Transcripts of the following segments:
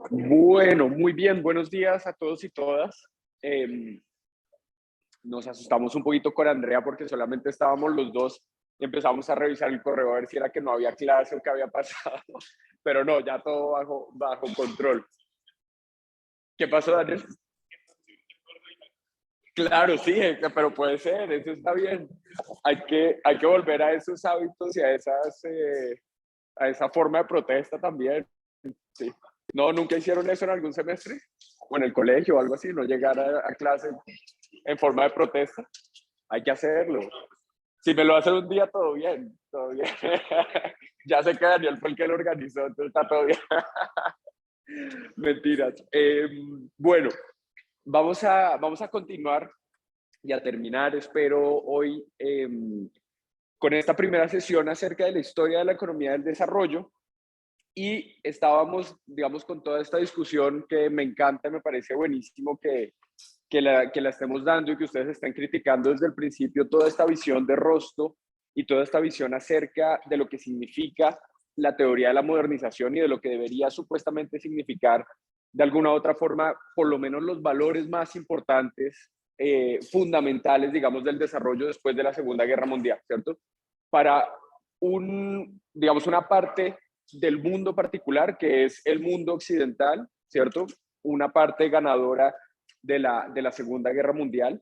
Bueno, muy bien, buenos días a todos y todas. Eh, Nos asustamos un poquito con Andrea porque solamente estábamos los dos y empezamos a revisar el correo a ver si era que no había clase o qué había pasado, pero no, ya todo bajo control. ¿Qué pasó, Daniel? Claro, sí, pero puede ser, eso está bien. Hay que volver a esos hábitos y a esa forma de protesta también. Sí. No, ¿nunca hicieron eso en algún semestre? ¿O en el colegio o algo así? ¿No llegar a clase en forma de protesta? Hay que hacerlo. Si me lo hacen un día, todo bien, todo bien. Ya sé que Daniel fue el que lo organizó, entonces está todo bien. Mentiras. Bueno, vamos a continuar y a terminar, espero, hoy con esta primera sesión acerca de la historia de la economía del desarrollo. Y estábamos, digamos, con toda esta discusión que me encanta, me parece buenísimo que la estemos dando y que ustedes estén criticando desde el principio toda esta visión de Rosto y toda esta visión acerca de lo que significa la teoría de la modernización y de lo que debería supuestamente significar de alguna u otra forma, por lo menos los valores más importantes, fundamentales, digamos, del desarrollo después de la Segunda Guerra Mundial, ¿cierto? Para digamos, una parte del mundo particular, que es el mundo occidental, ¿cierto? Una parte ganadora de la Segunda Guerra Mundial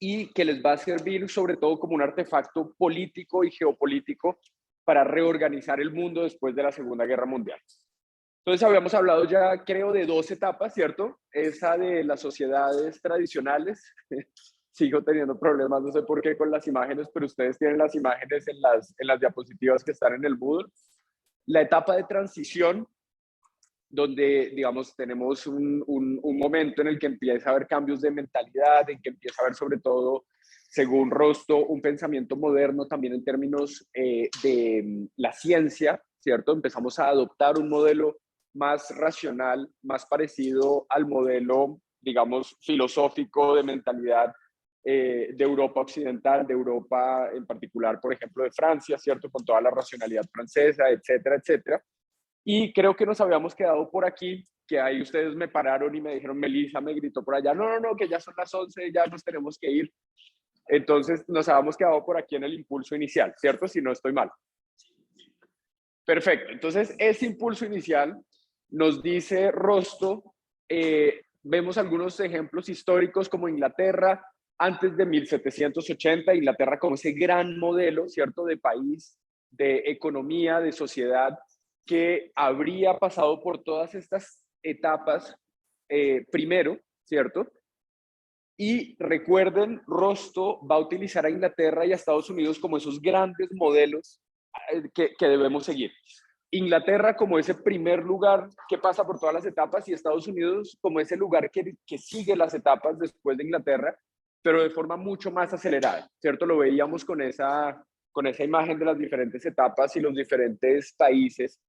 y que les va a servir sobre todo como un artefacto político y geopolítico para reorganizar el mundo después de la Segunda Guerra Mundial. Entonces habíamos hablado ya, creo, de dos etapas, ¿cierto? Esa de las sociedades tradicionales. Sigo teniendo problemas, no sé por qué con las imágenes, pero ustedes tienen las imágenes en las diapositivas que están en el Moodle. La etapa de transición, donde, digamos, tenemos un momento en el que empieza a haber cambios de mentalidad, en que empieza a haber sobre todo, según Rosto, un pensamiento moderno también en términos de la ciencia, ¿cierto? Empezamos a adoptar un modelo más racional, más parecido al modelo, digamos, filosófico de mentalidad de Europa occidental, de Europa en particular, por ejemplo, de Francia, ¿cierto? Con toda la racionalidad francesa, etcétera, etcétera. Y creo que nos habíamos quedado por aquí, que ahí ustedes me pararon y me dijeron, Melissa me gritó por allá, no, no, no, que ya son las 11, ya nos tenemos que ir. Entonces nos habíamos quedado por aquí en el impulso inicial, ¿cierto? Si no estoy mal. Perfecto. Entonces ese impulso inicial nos dice Rosto, vemos algunos ejemplos históricos como Inglaterra, antes de 1780, Inglaterra como ese gran modelo, ¿cierto? De país, de economía, de sociedad, que habría pasado por todas estas etapas primero, ¿cierto? Y recuerden, Rosto va a utilizar a Inglaterra y a Estados Unidos como esos grandes modelos que debemos seguir. Inglaterra como ese primer lugar que pasa por todas las etapas y Estados Unidos como ese lugar que sigue las etapas después de Inglaterra, pero de forma mucho más acelerada, ¿cierto? Lo veíamos con esa imagen de las diferentes etapas y los diferentes países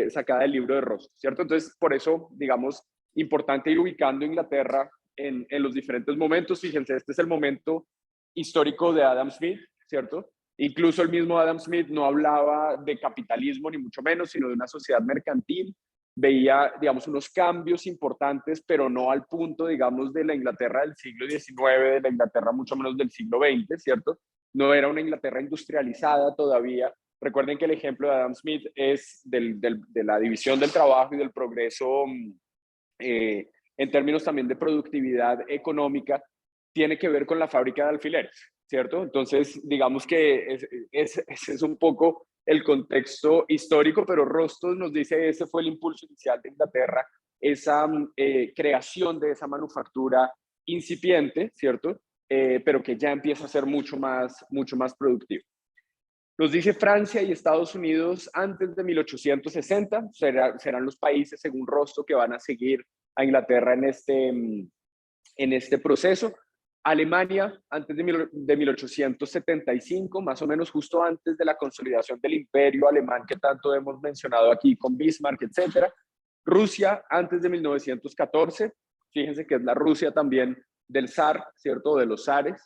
sacada del libro de Ross, ¿cierto? Entonces, por eso, digamos, importante ir ubicando Inglaterra en los diferentes momentos. Fíjense, este es el momento histórico de Adam Smith, ¿cierto? Incluso el mismo Adam Smith no hablaba de capitalismo, ni mucho menos, sino de una sociedad mercantil. Veía, digamos, unos cambios importantes, pero no al punto, digamos, de la Inglaterra del siglo XIX, de la Inglaterra mucho menos del siglo XX, ¿cierto? No era una Inglaterra industrializada todavía. Recuerden que el ejemplo de Adam Smith es de la división del trabajo y del progreso en términos también de productividad económica, tiene que ver con la fábrica de alfileres, ¿cierto? Entonces, digamos que ese es un poco el contexto histórico, pero Rostos nos dice ese fue el impulso inicial de Inglaterra, esa creación de esa manufactura incipiente, ¿cierto? Pero que ya empieza a ser mucho más productivo. Nos dice Francia y Estados Unidos antes de 1860, serán los países, según Rosto, que van a seguir a Inglaterra en este proceso. Alemania antes de 1875, más o menos justo antes de la consolidación del imperio alemán que tanto hemos mencionado aquí con Bismarck, etc. Rusia antes de 1914, fíjense que es la Rusia también del zar, ¿cierto? De los zares.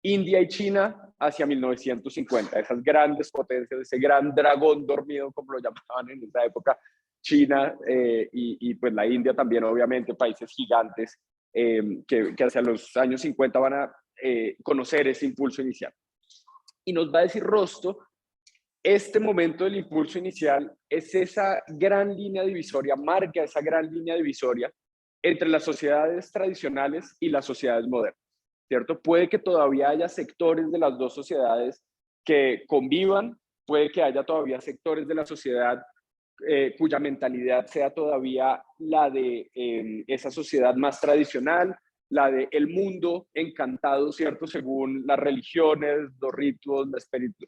India y China hacia 1950, esas grandes potencias, ese gran dragón dormido, como lo llamaban en esa época, China y pues la India también, obviamente, países gigantes que hacia los años 50 van a conocer ese impulso inicial. Y nos va a decir Rosto, este momento del impulso inicial es esa gran línea divisoria, marca esa gran línea divisoria entre las sociedades tradicionales y las sociedades modernas, ¿cierto? Puede que todavía haya sectores de las dos sociedades que convivan, puede que haya todavía sectores de la sociedad cuya mentalidad sea todavía la de esa sociedad más tradicional, la de el mundo encantado, ¿cierto? Según las religiones, los ritos, la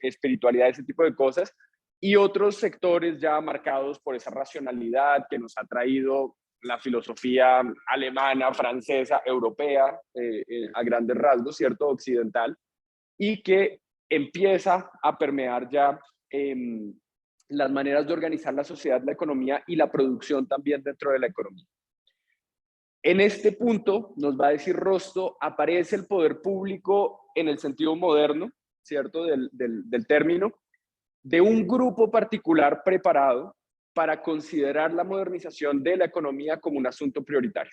espiritualidad, ese tipo de cosas, y otros sectores ya marcados por esa racionalidad que nos ha traído la filosofía alemana, francesa, europea, a grandes rasgos, ¿cierto? Occidental, y que empieza a permear ya las maneras de organizar la sociedad, la economía y la producción también dentro de la economía. En este punto, nos va a decir Rosto, aparece el poder público en el sentido moderno, ¿cierto? Del término, de un grupo particular preparado para considerar la modernización de la economía como un asunto prioritario.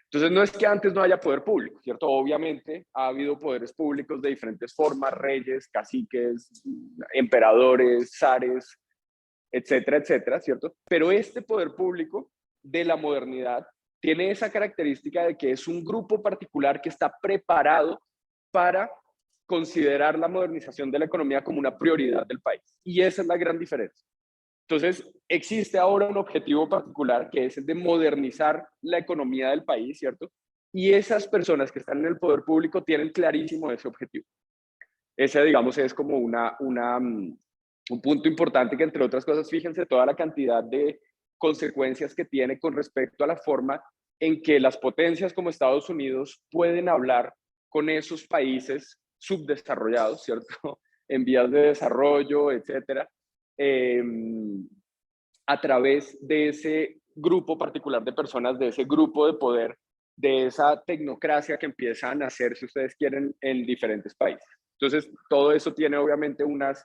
Entonces, no es que antes no haya poder público, ¿cierto? Obviamente ha habido poderes públicos de diferentes formas, reyes, caciques, emperadores, zares, etcétera, etcétera, ¿cierto? Pero este poder público de la modernidad tiene esa característica de que es un grupo particular que está preparado para considerar la modernización de la economía como una prioridad del país. Y esa es la gran diferencia. Entonces, existe ahora un objetivo particular que es el de modernizar la economía del país, ¿cierto? Y esas personas que están en el poder público tienen clarísimo ese objetivo. Ese, digamos, es como un punto importante que, entre otras cosas, fíjense toda la cantidad de consecuencias que tiene con respecto a la forma en que las potencias como Estados Unidos pueden hablar con esos países subdesarrollados, ¿cierto? En vías de desarrollo, etcétera, eh, a través de ese grupo particular de personas, de ese grupo de poder, de esa tecnocracia que empieza a nacer, si ustedes quieren, en diferentes países. Entonces, todo eso tiene obviamente unas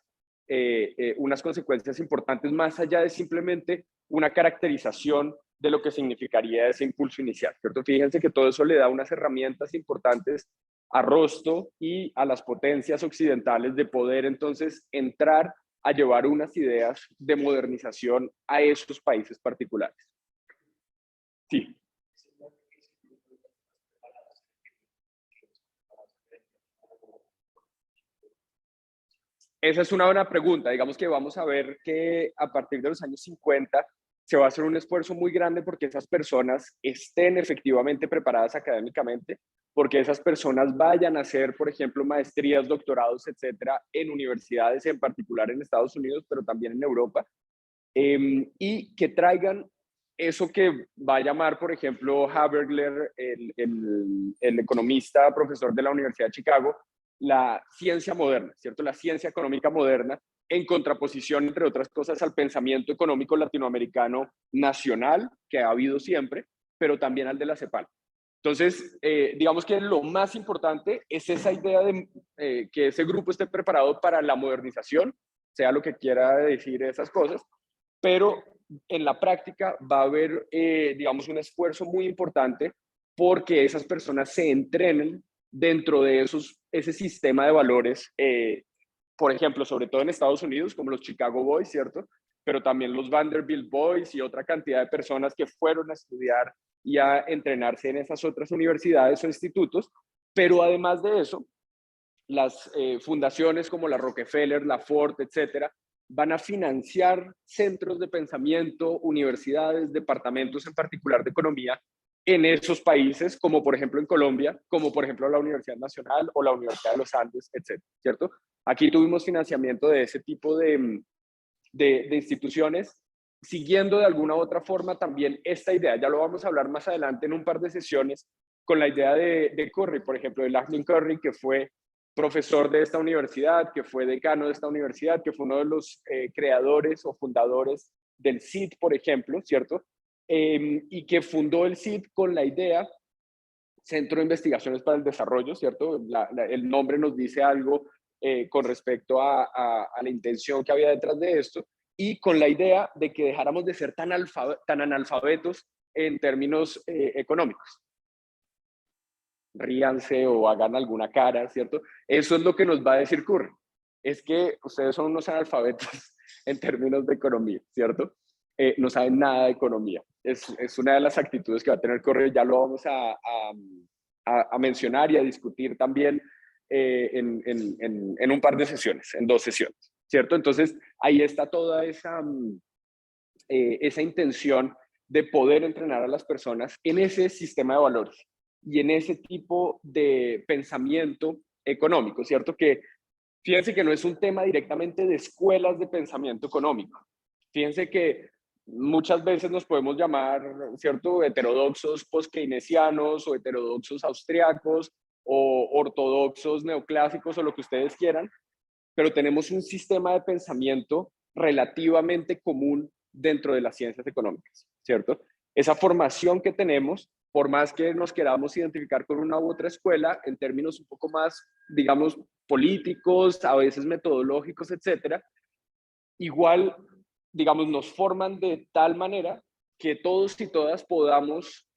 consecuencias importantes más allá de simplemente una caracterización de lo que significaría ese impulso inicial, ¿cierto? Fíjense que todo eso le da unas herramientas importantes a Rosto y a las potencias occidentales de poder entonces entrar a llevar unas ideas de modernización a esos países particulares. Sí. Esa es una buena pregunta. Digamos que vamos a ver que a partir de los años 50 se va a hacer un esfuerzo muy grande porque esas personas estén efectivamente preparadas académicamente, porque esas personas vayan a hacer, por ejemplo, maestrías, doctorados, etcétera, en universidades, en particular en Estados Unidos, pero también en Europa, y que traigan eso que va a llamar, por ejemplo, Haberler, el economista, profesor de la Universidad de Chicago, la ciencia moderna, ¿cierto? La ciencia económica moderna, en contraposición, entre otras cosas, al pensamiento económico latinoamericano nacional, que ha habido siempre, pero también al de la CEPAL. Entonces, digamos que lo más importante es esa idea de que ese grupo esté preparado para la modernización, sea lo que quiera decir esas cosas, pero en la práctica va a haber, digamos, un esfuerzo muy importante porque esas personas se entrenen dentro de ese sistema de valores, por ejemplo, sobre todo en Estados Unidos, como los Chicago Boys, ¿cierto? Pero también los Vanderbilt Boys y otra cantidad de personas que fueron a estudiar y a entrenarse en esas otras universidades o institutos, pero además de eso, las fundaciones como la Rockefeller, la Ford, etcétera, van a financiar centros de pensamiento, universidades, departamentos en particular de economía en esos países, como por ejemplo en Colombia, como por ejemplo la Universidad Nacional o la Universidad de los Andes, etcétera, ¿cierto? Aquí tuvimos financiamiento de ese tipo de instituciones, siguiendo de alguna u otra forma también esta idea. Ya lo vamos a hablar más adelante en un par de sesiones con la idea de Curry, por ejemplo, de Lachlan Curry, que fue profesor de esta universidad, que fue decano de esta universidad, que fue uno de los creadores o fundadores del CID, por ejemplo, ¿cierto? Y que fundó el CID con la idea Centro de Investigaciones para el Desarrollo, ¿cierto? El nombre nos dice algo con respecto a la intención que había detrás de esto, y con la idea de que dejáramos de ser tan analfabetos en términos económicos. Ríanse o hagan alguna cara, ¿cierto? Eso es lo que nos va a decir Curry. Es que ustedes son unos analfabetos en términos de economía, ¿cierto? No saben nada de economía. Es una de las actitudes que va a tener Curry, ya lo vamos a mencionar y a discutir también en un par de sesiones, en 2 sesiones, ¿cierto? Entonces, ahí está toda esa intención de poder entrenar a las personas en ese sistema de valores y en ese tipo de pensamiento económico, ¿cierto? Que fíjense que no es un tema directamente de escuelas de pensamiento económico. Fíjense que muchas veces nos podemos llamar, ¿cierto?, heterodoxos post-keynesianos o heterodoxos austriacos o ortodoxos neoclásicos o lo que ustedes quieran, pero tenemos un sistema de pensamiento relativamente común dentro de las ciencias económicas, ¿cierto? Esa formación que tenemos, por más que nos queramos identificar con una u otra escuela, en términos un poco más, digamos, políticos, a veces metodológicos, etcétera, igual, digamos, nos forman de tal manera que todos y todas podamos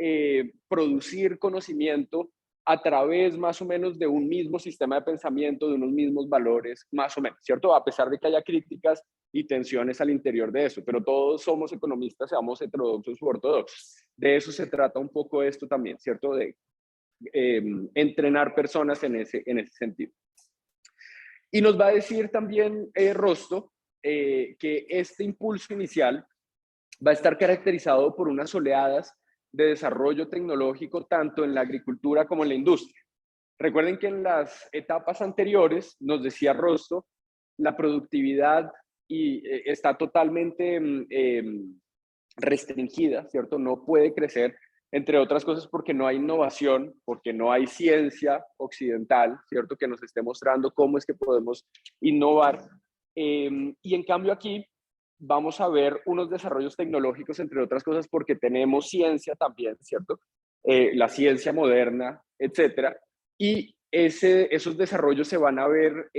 producir conocimiento a través más o menos de un mismo sistema de pensamiento, de unos mismos valores, más o menos, ¿cierto? A pesar de que haya críticas y tensiones al interior de eso, pero todos somos economistas, seamos heterodoxos u ortodoxos. De eso se trata un poco esto también, ¿cierto? De entrenar personas en ese sentido. Y nos va a decir también Rosto que este impulso inicial va a estar caracterizado por unas oleadas de desarrollo tecnológico tanto en la agricultura como en la industria. Recuerden que en las etapas anteriores, nos decía Rosto, la productividad está totalmente restringida, ¿cierto? No puede crecer, entre otras cosas porque no hay innovación, porque no hay ciencia occidental, ¿cierto? Que nos esté mostrando cómo es que podemos innovar. Y en cambio aquí vamos a ver unos desarrollos tecnológicos, entre otras cosas, porque tenemos ciencia también, ¿cierto? La ciencia moderna, etcétera. Y esos desarrollos se van a ver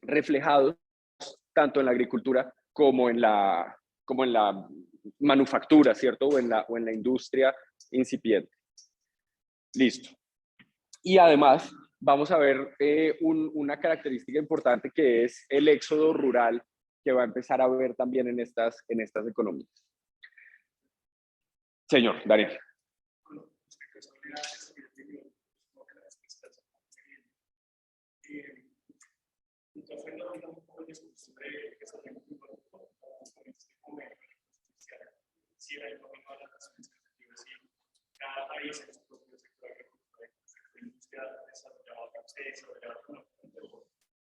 reflejados tanto en la agricultura como en la manufactura, ¿cierto? O en la industria incipiente. Listo. Y además vamos a ver una característica importante que es el éxodo rural que va a empezar a ver también en estas economías. Señor, Daniel. Cada país en su propio sector industrial desarrollado acceso,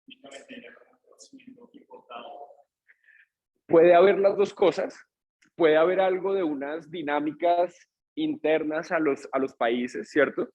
únicamente el conocimiento importado. Puede haber las dos cosas, puede haber algo de unas dinámicas internas a los países, ¿cierto?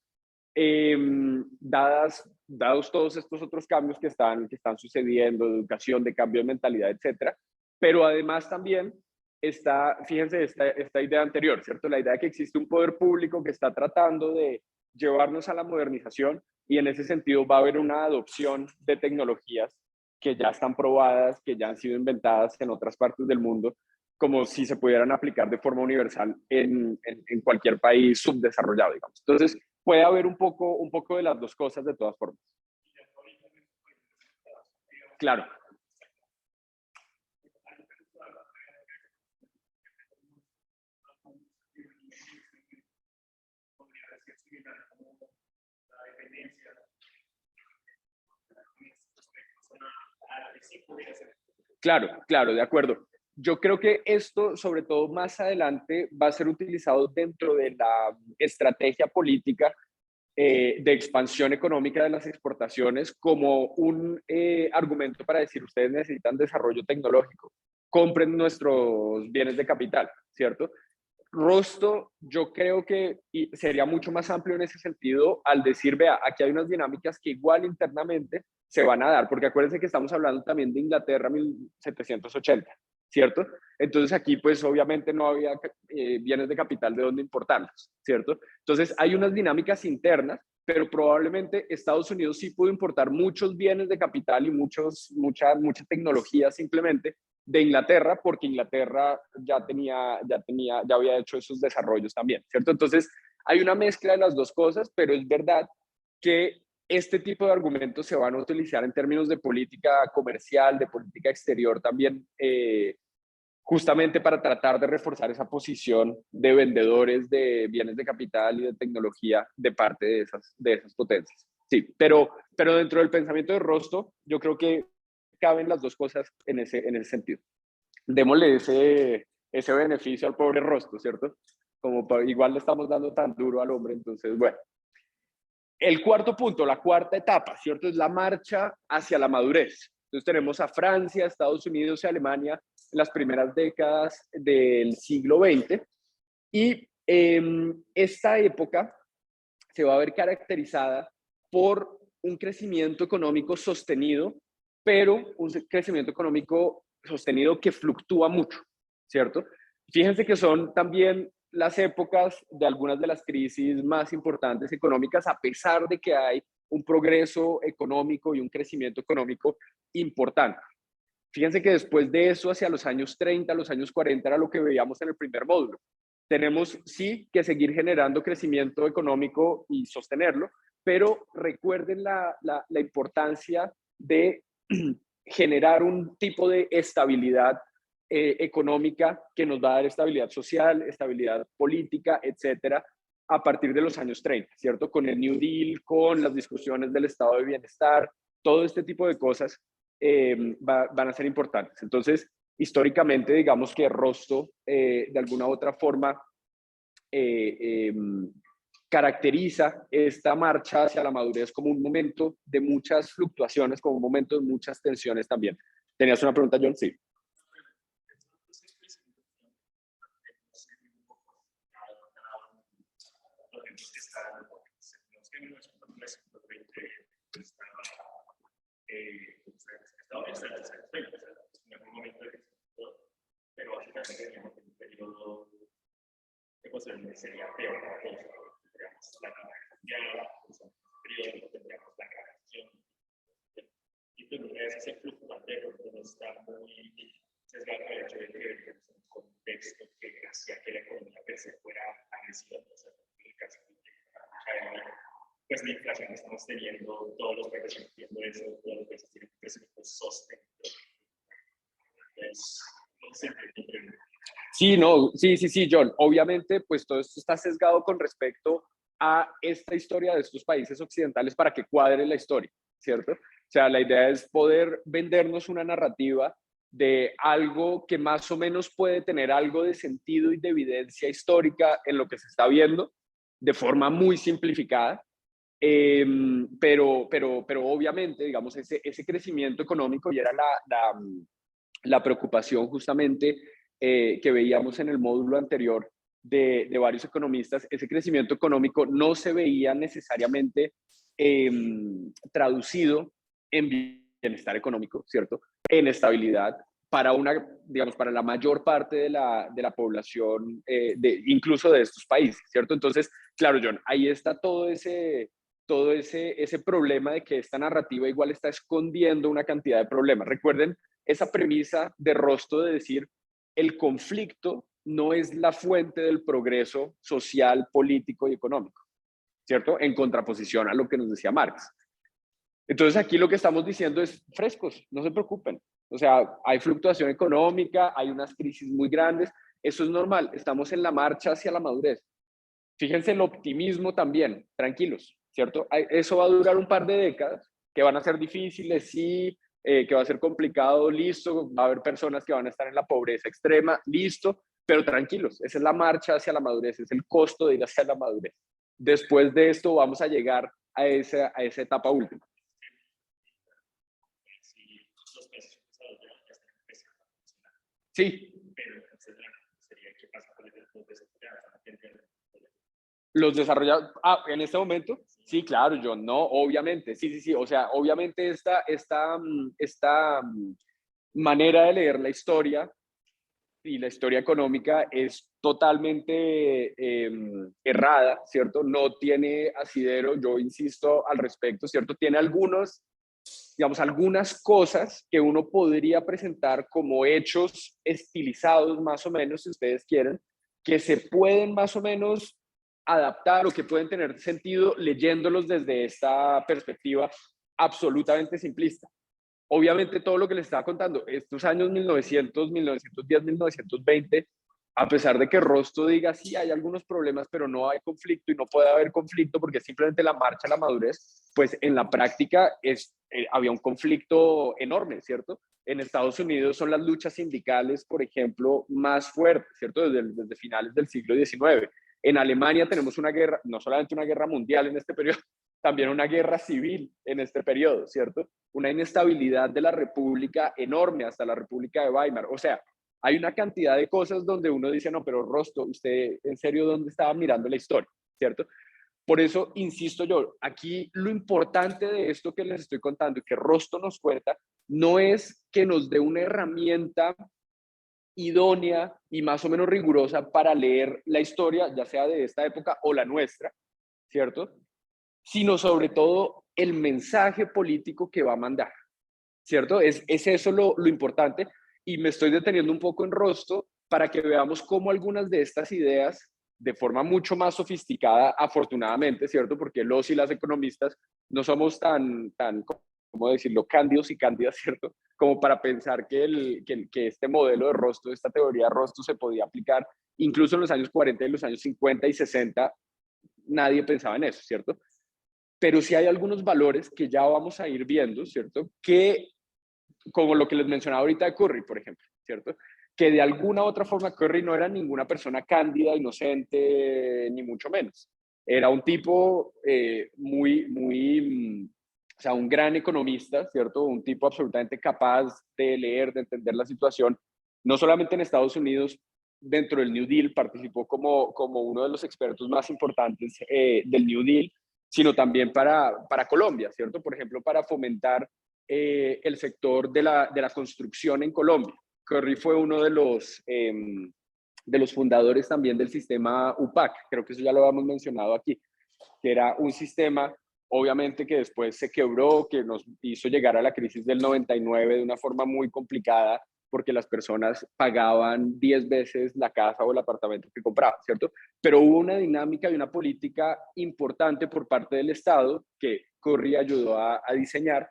Dados todos estos otros cambios que están sucediendo, de educación, de cambio de mentalidad, etcétera, pero además también está, fíjense, esta idea anterior, ¿cierto? La idea de que existe un poder público que está tratando de llevarnos a la modernización y en ese sentido va a haber una adopción de tecnologías que ya están probadas, que ya han sido inventadas en otras partes del mundo, como si se pudieran aplicar de forma universal en cualquier país subdesarrollado, digamos. Entonces, puede haber un poco de las dos cosas de todas formas. Claro. Claro, de acuerdo. Yo creo que esto, sobre todo más adelante, va a ser utilizado dentro de la estrategia política de expansión económica de las exportaciones como un argumento para decir, ustedes necesitan desarrollo tecnológico, compren nuestros bienes de capital, ¿cierto? Rosto, yo creo que sería mucho más amplio en ese sentido al decir, vea, aquí hay unas dinámicas que igual internamente se van a dar, porque acuérdense que estamos hablando también de Inglaterra 1780, ¿cierto? Entonces aquí pues obviamente no había bienes de capital de dónde importarlos, ¿cierto? Entonces hay unas dinámicas internas, pero probablemente Estados Unidos sí pudo importar muchos bienes de capital y mucha tecnología simplemente de Inglaterra, porque Inglaterra ya había hecho esos desarrollos también, ¿cierto? Entonces hay una mezcla de las dos cosas, pero es verdad que este tipo de argumentos se van a utilizar en términos de política comercial, de política exterior también, justamente para tratar de reforzar esa posición de vendedores de bienes de capital y de tecnología de parte de esas potencias. Sí, pero dentro del pensamiento de Rosto, yo creo que caben las dos cosas en ese sentido. Démosle ese beneficio al pobre Rosto, ¿cierto? Igual le estamos dando tan duro al hombre, entonces, bueno. El cuarto punto, la cuarta etapa, ¿cierto? Es la marcha hacia la madurez. Entonces tenemos a Francia, Estados Unidos y Alemania en las primeras décadas del siglo XX y esta época se va a ver caracterizada por un crecimiento económico sostenido, pero un crecimiento económico sostenido que fluctúa mucho, ¿cierto? Fíjense que son también las épocas de algunas de las crisis más importantes económicas, a pesar de que hay un progreso económico y un crecimiento económico importante. Fíjense que después de eso, hacia los años 30, los años 40, era lo que veíamos en el primer módulo. Tenemos sí que seguir generando crecimiento económico y sostenerlo, pero recuerden la importancia de generar un tipo de estabilidad económica que nos va a dar estabilidad social, estabilidad política, etcétera, a partir de los años 30, ¿cierto? Con el New Deal, con las discusiones del estado de bienestar, todo este tipo de cosas van a ser importantes. Entonces, históricamente, digamos que Rosto, de alguna u otra forma, caracteriza esta marcha hacia la madurez como un momento de muchas fluctuaciones, como un momento de muchas tensiones también. ¿Tenías una pregunta, John? Sí. Pero básicamente teníamos un periodo que posiblemente sería peor que tendríamos la guerra mundial, periodo tendríamos la creación y pues una vez ese fluctuante no está muy sesgado el hecho de que vivíamos en un contexto que hacía que la economía per se fuera agresiva, o sea, pues la inflación que estamos teniendo, todos los países están viendo eso, todos los países tienen un crecimiento sostenido. Entonces, no sé, Sí, no, sí, John. Obviamente, pues todo esto está sesgado con respecto a esta historia de estos países occidentales para que cuadre la historia, ¿cierto? O sea, la idea es poder vendernos una narrativa de algo que más o menos puede tener algo de sentido y de evidencia histórica en lo que se está viendo, de forma muy simplificada, pero obviamente, digamos, ese crecimiento económico y era la preocupación justamente que veíamos en el módulo anterior de varios economistas, ese crecimiento económico no se veía necesariamente traducido en bienestar económico, ¿cierto? En estabilidad digamos, para la mayor parte de la población, incluso de estos países, ¿cierto? Entonces, claro, John, ahí está todo ese problema de que esta narrativa igual está escondiendo una cantidad de problemas. Recuerden esa premisa de Rosto de decir el conflicto no es la fuente del progreso social, político y económico, ¿cierto? En contraposición a lo que nos decía Marx. Entonces aquí lo que estamos diciendo es frescos, no se preocupen. O sea, hay fluctuación económica, hay unas crisis muy grandes, eso es normal, estamos en la marcha hacia la madurez. Fíjense el optimismo también, tranquilos, ¿cierto? Eso va a durar un par de décadas, que van a ser difíciles, sí, que va a ser complicado, listo, va a haber personas que van a estar en la pobreza extrema, listo, pero tranquilos, esa es la marcha hacia la madurez, es el costo de ir hacia la madurez. Después de esto vamos a llegar a esa etapa última. Sí. Los desarrollados, en este momento, sí, claro, John, no, obviamente, sí, o sea, obviamente esta manera de leer la historia y la historia económica es totalmente errada, ¿cierto? No tiene asidero, yo insisto al respecto, ¿cierto? Tiene algunos, digamos, algunas cosas que uno podría presentar como hechos estilizados, más o menos, si ustedes quieren, que se pueden más o menos adaptar o que pueden tener sentido leyéndolos desde esta perspectiva absolutamente simplista. Obviamente todo lo que les estaba contando, estos años 1900, 1910, 1920, a pesar de que Rosto diga, sí, hay algunos problemas, pero no hay conflicto y no puede haber conflicto porque es simplemente la marcha a la madurez, pues en la práctica había un conflicto enorme, ¿cierto? En Estados Unidos son las luchas sindicales, por ejemplo, más fuertes, ¿cierto? Desde finales del siglo XIX. En Alemania tenemos una guerra, no solamente una guerra mundial en este periodo, también una guerra civil en este periodo, ¿cierto? Una inestabilidad de la República enorme hasta la República de Weimar. O sea, hay una cantidad de cosas donde uno dice, no, pero Rosto, usted en serio, ¿dónde estaba mirando la historia? ¿Cierto? Por eso, insisto yo, aquí lo importante de esto que les estoy contando y que Rosto nos cuenta, no es que nos dé una herramienta idónea y más o menos rigurosa para leer la historia, ya sea de esta época o la nuestra, ¿cierto? Sino sobre todo el mensaje político que va a mandar, ¿cierto? Es eso lo importante, y me estoy deteniendo un poco en Rosto para que veamos cómo algunas de estas ideas, de forma mucho más sofisticada, afortunadamente, ¿cierto? Porque los y las economistas no somos tan ¿cómo decirlo?, cándidos y cándidas, ¿cierto? Como para pensar que este modelo de Rosto, esta teoría de Rosto se podía aplicar incluso en los años 40 y los años 50 y 60, nadie pensaba en eso, ¿cierto? Pero sí hay algunos valores que ya vamos a ir viendo, ¿cierto? Que, como lo que les mencionaba ahorita de Curry, por ejemplo, ¿cierto? Que de alguna u otra forma Curry no era ninguna persona cándida, inocente, ni mucho menos. Era un tipo o sea, un gran economista, ¿cierto? Un tipo absolutamente capaz de leer, de entender la situación, no solamente en Estados Unidos, dentro del New Deal, participó como uno de los expertos más importantes del New Deal, sino también para Colombia, ¿cierto? Por ejemplo, para fomentar el sector de la construcción en Colombia. Curry fue uno de los fundadores también del sistema UPAC, creo que eso ya lo habíamos mencionado aquí, que era un sistema, obviamente, que después se quebró, que nos hizo llegar a la crisis del 99 de una forma muy complicada, porque las personas pagaban 10 veces la casa o el apartamento que compraban, ¿cierto? Pero hubo una dinámica y una política importante por parte del Estado que Curry ayudó a diseñar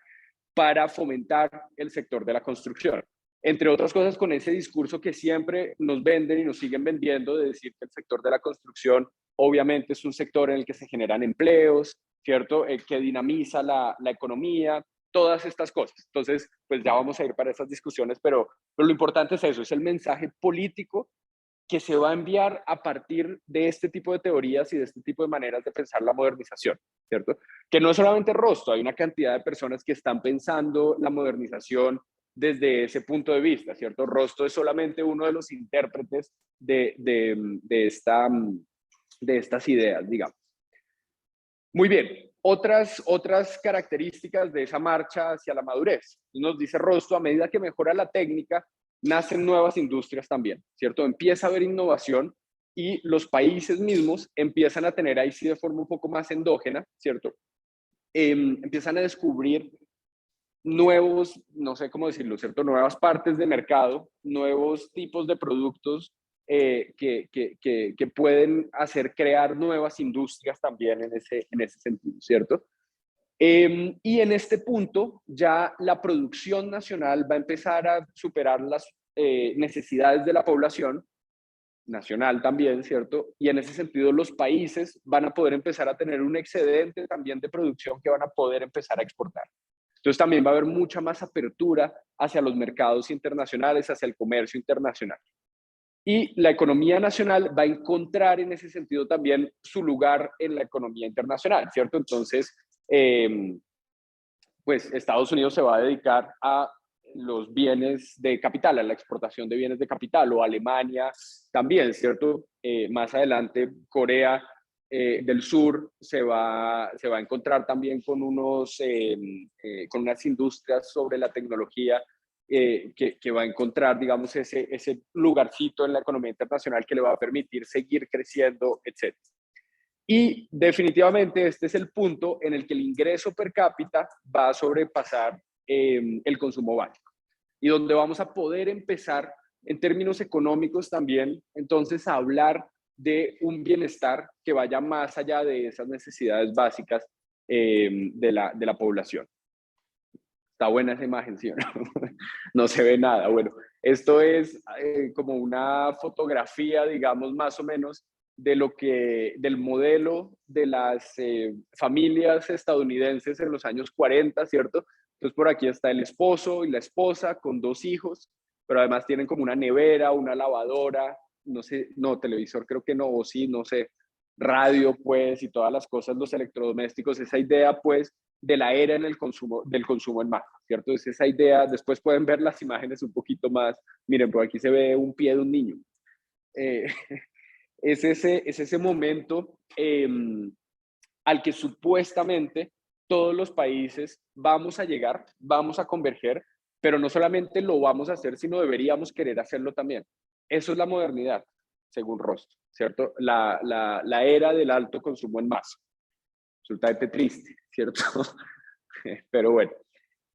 para fomentar el sector de la construcción. Entre otras cosas, con ese discurso que siempre nos venden y nos siguen vendiendo de decir que el sector de la construcción obviamente es un sector en el que se generan empleos, ¿cierto? Que dinamiza la economía, todas estas cosas. Entonces, pues ya vamos a ir para esas discusiones, pero lo importante es eso, es el mensaje político que se va a enviar a partir de este tipo de teorías y de este tipo de maneras de pensar la modernización, ¿cierto? Que no es solamente Rosto, hay una cantidad de personas que están pensando la modernización desde ese punto de vista, ¿cierto? Rosto es solamente uno de los intérpretes de estas ideas, digamos. Muy bien, otras características de esa marcha hacia la madurez. Nos dice Rosto, a medida que mejora la técnica, nacen nuevas industrias también, ¿cierto? Empieza a haber innovación y los países mismos empiezan a tener ahí sí de forma un poco más endógena, ¿cierto? Empiezan a descubrir nuevos, no sé cómo decirlo, ¿cierto? Nuevas partes de mercado, nuevos tipos de productos que pueden hacer crear nuevas industrias también en ese sentido, ¿cierto? Y en este punto ya la producción nacional va a empezar a superar las necesidades de la población nacional también, ¿cierto? Y en ese sentido los países van a poder empezar a tener un excedente también de producción que van a poder empezar a exportar. Entonces también va a haber mucha más apertura hacia los mercados internacionales, hacia el comercio internacional. Y la economía nacional va a encontrar en ese sentido también su lugar en la economía internacional, ¿cierto? Entonces, pues Estados Unidos se va a dedicar a los bienes de capital, a la exportación de bienes de capital, o Alemania también, ¿cierto? Más adelante, Corea del Sur se va a encontrar también con unas industrias sobre la tecnología que va a encontrar, digamos, ese lugarcito en la economía internacional que le va a permitir seguir creciendo, etc. Y definitivamente este es el punto en el que el ingreso per cápita va a sobrepasar el consumo básico y donde vamos a poder empezar en términos económicos también, entonces, a hablar de un bienestar que vaya más allá de esas necesidades básicas de la población. Está buena esa imagen, ¿sí o no? No se ve nada. Bueno, esto es como una fotografía, digamos, más o menos del modelo de las familias estadounidenses en los años 40, ¿cierto? Entonces por aquí está el esposo y la esposa con 2 hijos, pero además tienen como una nevera, una lavadora, no sé, no, televisor creo que no, o sí, no sé, radio pues y todas las cosas, los electrodomésticos, esa idea pues de la era en el consumo, del consumo en masa, ¿cierto? Es esa idea, después pueden ver las imágenes un poquito más, miren, por aquí se ve un pie de un niño. Eh, es ese momento al que supuestamente todos los países vamos a llegar, vamos a converger, pero no solamente lo vamos a hacer, sino deberíamos querer hacerlo también. Eso es la modernidad, según Rost, ¿cierto? La era del alto consumo en masa. Absolutamente triste, ¿cierto? Pero bueno,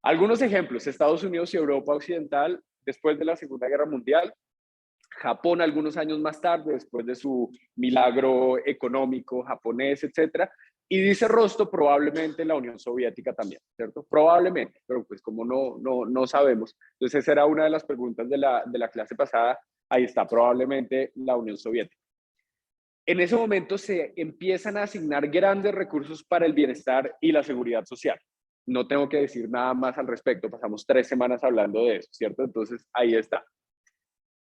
algunos ejemplos. Estados Unidos y Europa Occidental, después de la Segunda Guerra Mundial, Japón algunos años más tarde, después de su milagro económico japonés, etcétera. Y dice Rosto, probablemente la Unión Soviética también, ¿cierto? Probablemente, pero pues como no sabemos. Entonces esa era una de las preguntas de la clase pasada. Ahí está, probablemente la Unión Soviética. En ese momento se empiezan a asignar grandes recursos para el bienestar y la seguridad social. No tengo que decir nada más al respecto, pasamos 3 semanas hablando de eso, ¿cierto? Entonces ahí está.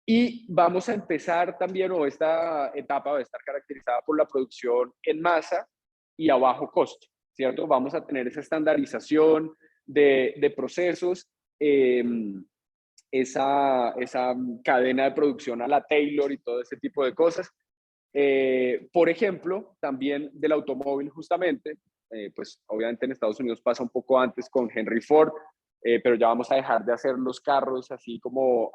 Y vamos a empezar también, o esta etapa va a estar caracterizada por la producción en masa y a bajo costo, ¿cierto? Vamos a tener esa estandarización de procesos, esa cadena de producción a la Taylor y todo ese tipo de cosas. Por ejemplo, también del automóvil justamente, pues obviamente en Estados Unidos pasa un poco antes con Henry Ford, pero ya vamos a dejar de hacer los carros así como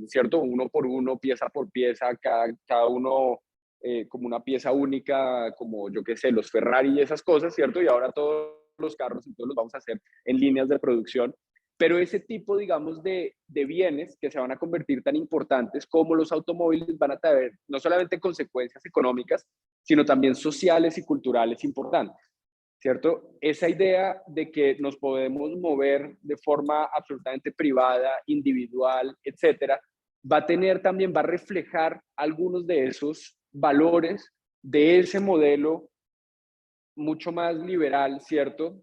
¿cierto? Uno por uno, pieza por pieza, cada uno como una pieza única, como yo qué sé, los Ferrari y esas cosas, ¿cierto? Y ahora todos los carros entonces los vamos a hacer en líneas de producción. Pero ese tipo, digamos, de bienes que se van a convertir tan importantes como los automóviles van a tener no solamente consecuencias económicas, sino también sociales y culturales importantes, ¿cierto? Esa idea de que nos podemos mover de forma absolutamente privada, individual, etcétera, va a tener también, va a reflejar algunos de esos valores de ese modelo mucho más liberal, ¿cierto?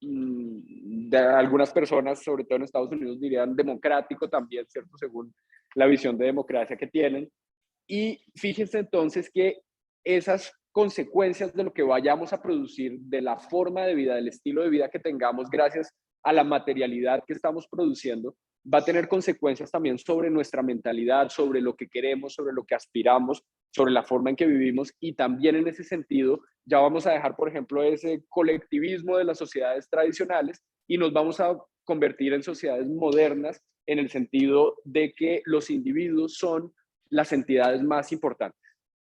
De algunas personas, sobre todo en Estados Unidos, dirían democrático también, ¿cierto? Según la visión de democracia que tienen. Y fíjense entonces que esas consecuencias de lo que vayamos a producir, de la forma de vida, del estilo de vida que tengamos gracias a la materialidad que estamos produciendo, va a tener consecuencias también sobre nuestra mentalidad, sobre lo que queremos, sobre lo que aspiramos, sobre la forma en que vivimos y también en ese sentido ya vamos a dejar, por ejemplo, ese colectivismo de las sociedades tradicionales y nos vamos a convertir en sociedades modernas en el sentido de que los individuos son las entidades más importantes,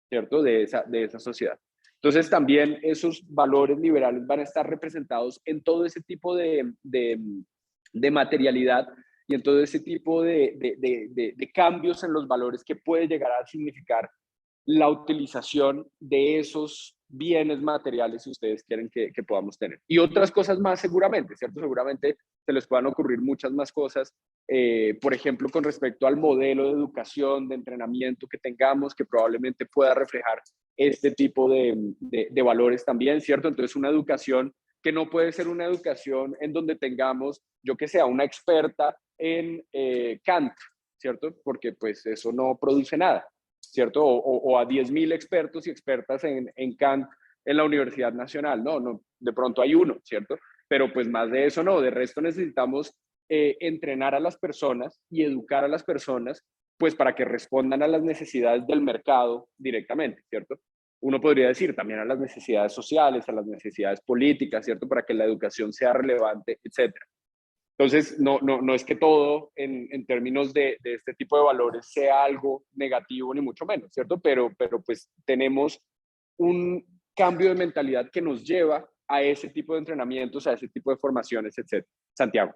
¿cierto? De esa sociedad. Entonces también esos valores liberales van a estar representados en todo ese tipo de materialidad y en todo ese tipo de cambios en los valores que puede llegar a significar la utilización de esos bienes materiales, si ustedes quieren que podamos tener. Y otras cosas más seguramente, ¿cierto? Seguramente se les puedan ocurrir muchas más cosas, por ejemplo, con respecto al modelo de educación, de entrenamiento que tengamos, que probablemente pueda reflejar este tipo de valores también, ¿cierto? Entonces, una educación que no puede ser una educación en donde tengamos, yo que sea, una experta en Kant, ¿cierto? Porque pues eso no produce nada, ¿cierto? O a 10.000 expertos y expertas en Kant en la Universidad Nacional, no, de pronto hay uno, ¿cierto? Pero pues más de eso no, de resto necesitamos entrenar a las personas y educar a las personas, pues para que respondan a las necesidades del mercado directamente, ¿cierto? Uno podría decir también a las necesidades sociales, a las necesidades políticas, ¿cierto? Para que la educación sea relevante, etcétera. Entonces, no es que todo en términos de este tipo de valores sea algo negativo, ni mucho menos, ¿cierto? Pero pues tenemos un cambio de mentalidad que nos lleva a ese tipo de entrenamientos, a ese tipo de formaciones, etcétera. Santiago.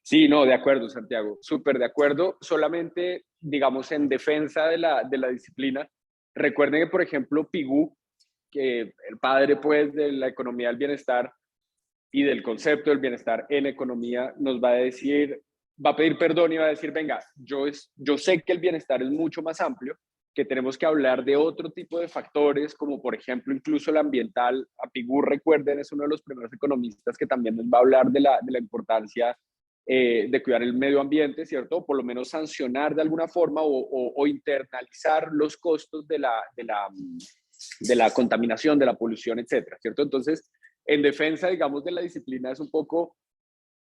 Sí, no, de acuerdo, Santiago, súper de acuerdo. Solamente, digamos, en defensa de la disciplina, recuerden que, por ejemplo, Pigou, que el padre, pues, de la economía del bienestar y del concepto del bienestar en economía, nos va a decir, va a pedir perdón y va a decir, venga, yo sé que el bienestar es mucho más amplio, que tenemos que hablar de otro tipo de factores, como por ejemplo incluso el ambiental. A Pigou, recuerden, es uno de los primeros economistas que también nos va a hablar de la importancia de cuidar el medio ambiente, ¿cierto? O por lo menos sancionar de alguna forma o internalizar los costos de la contaminación, de la polución, etcétera, ¿cierto? Entonces, en defensa, digamos, de la disciplina es un poco,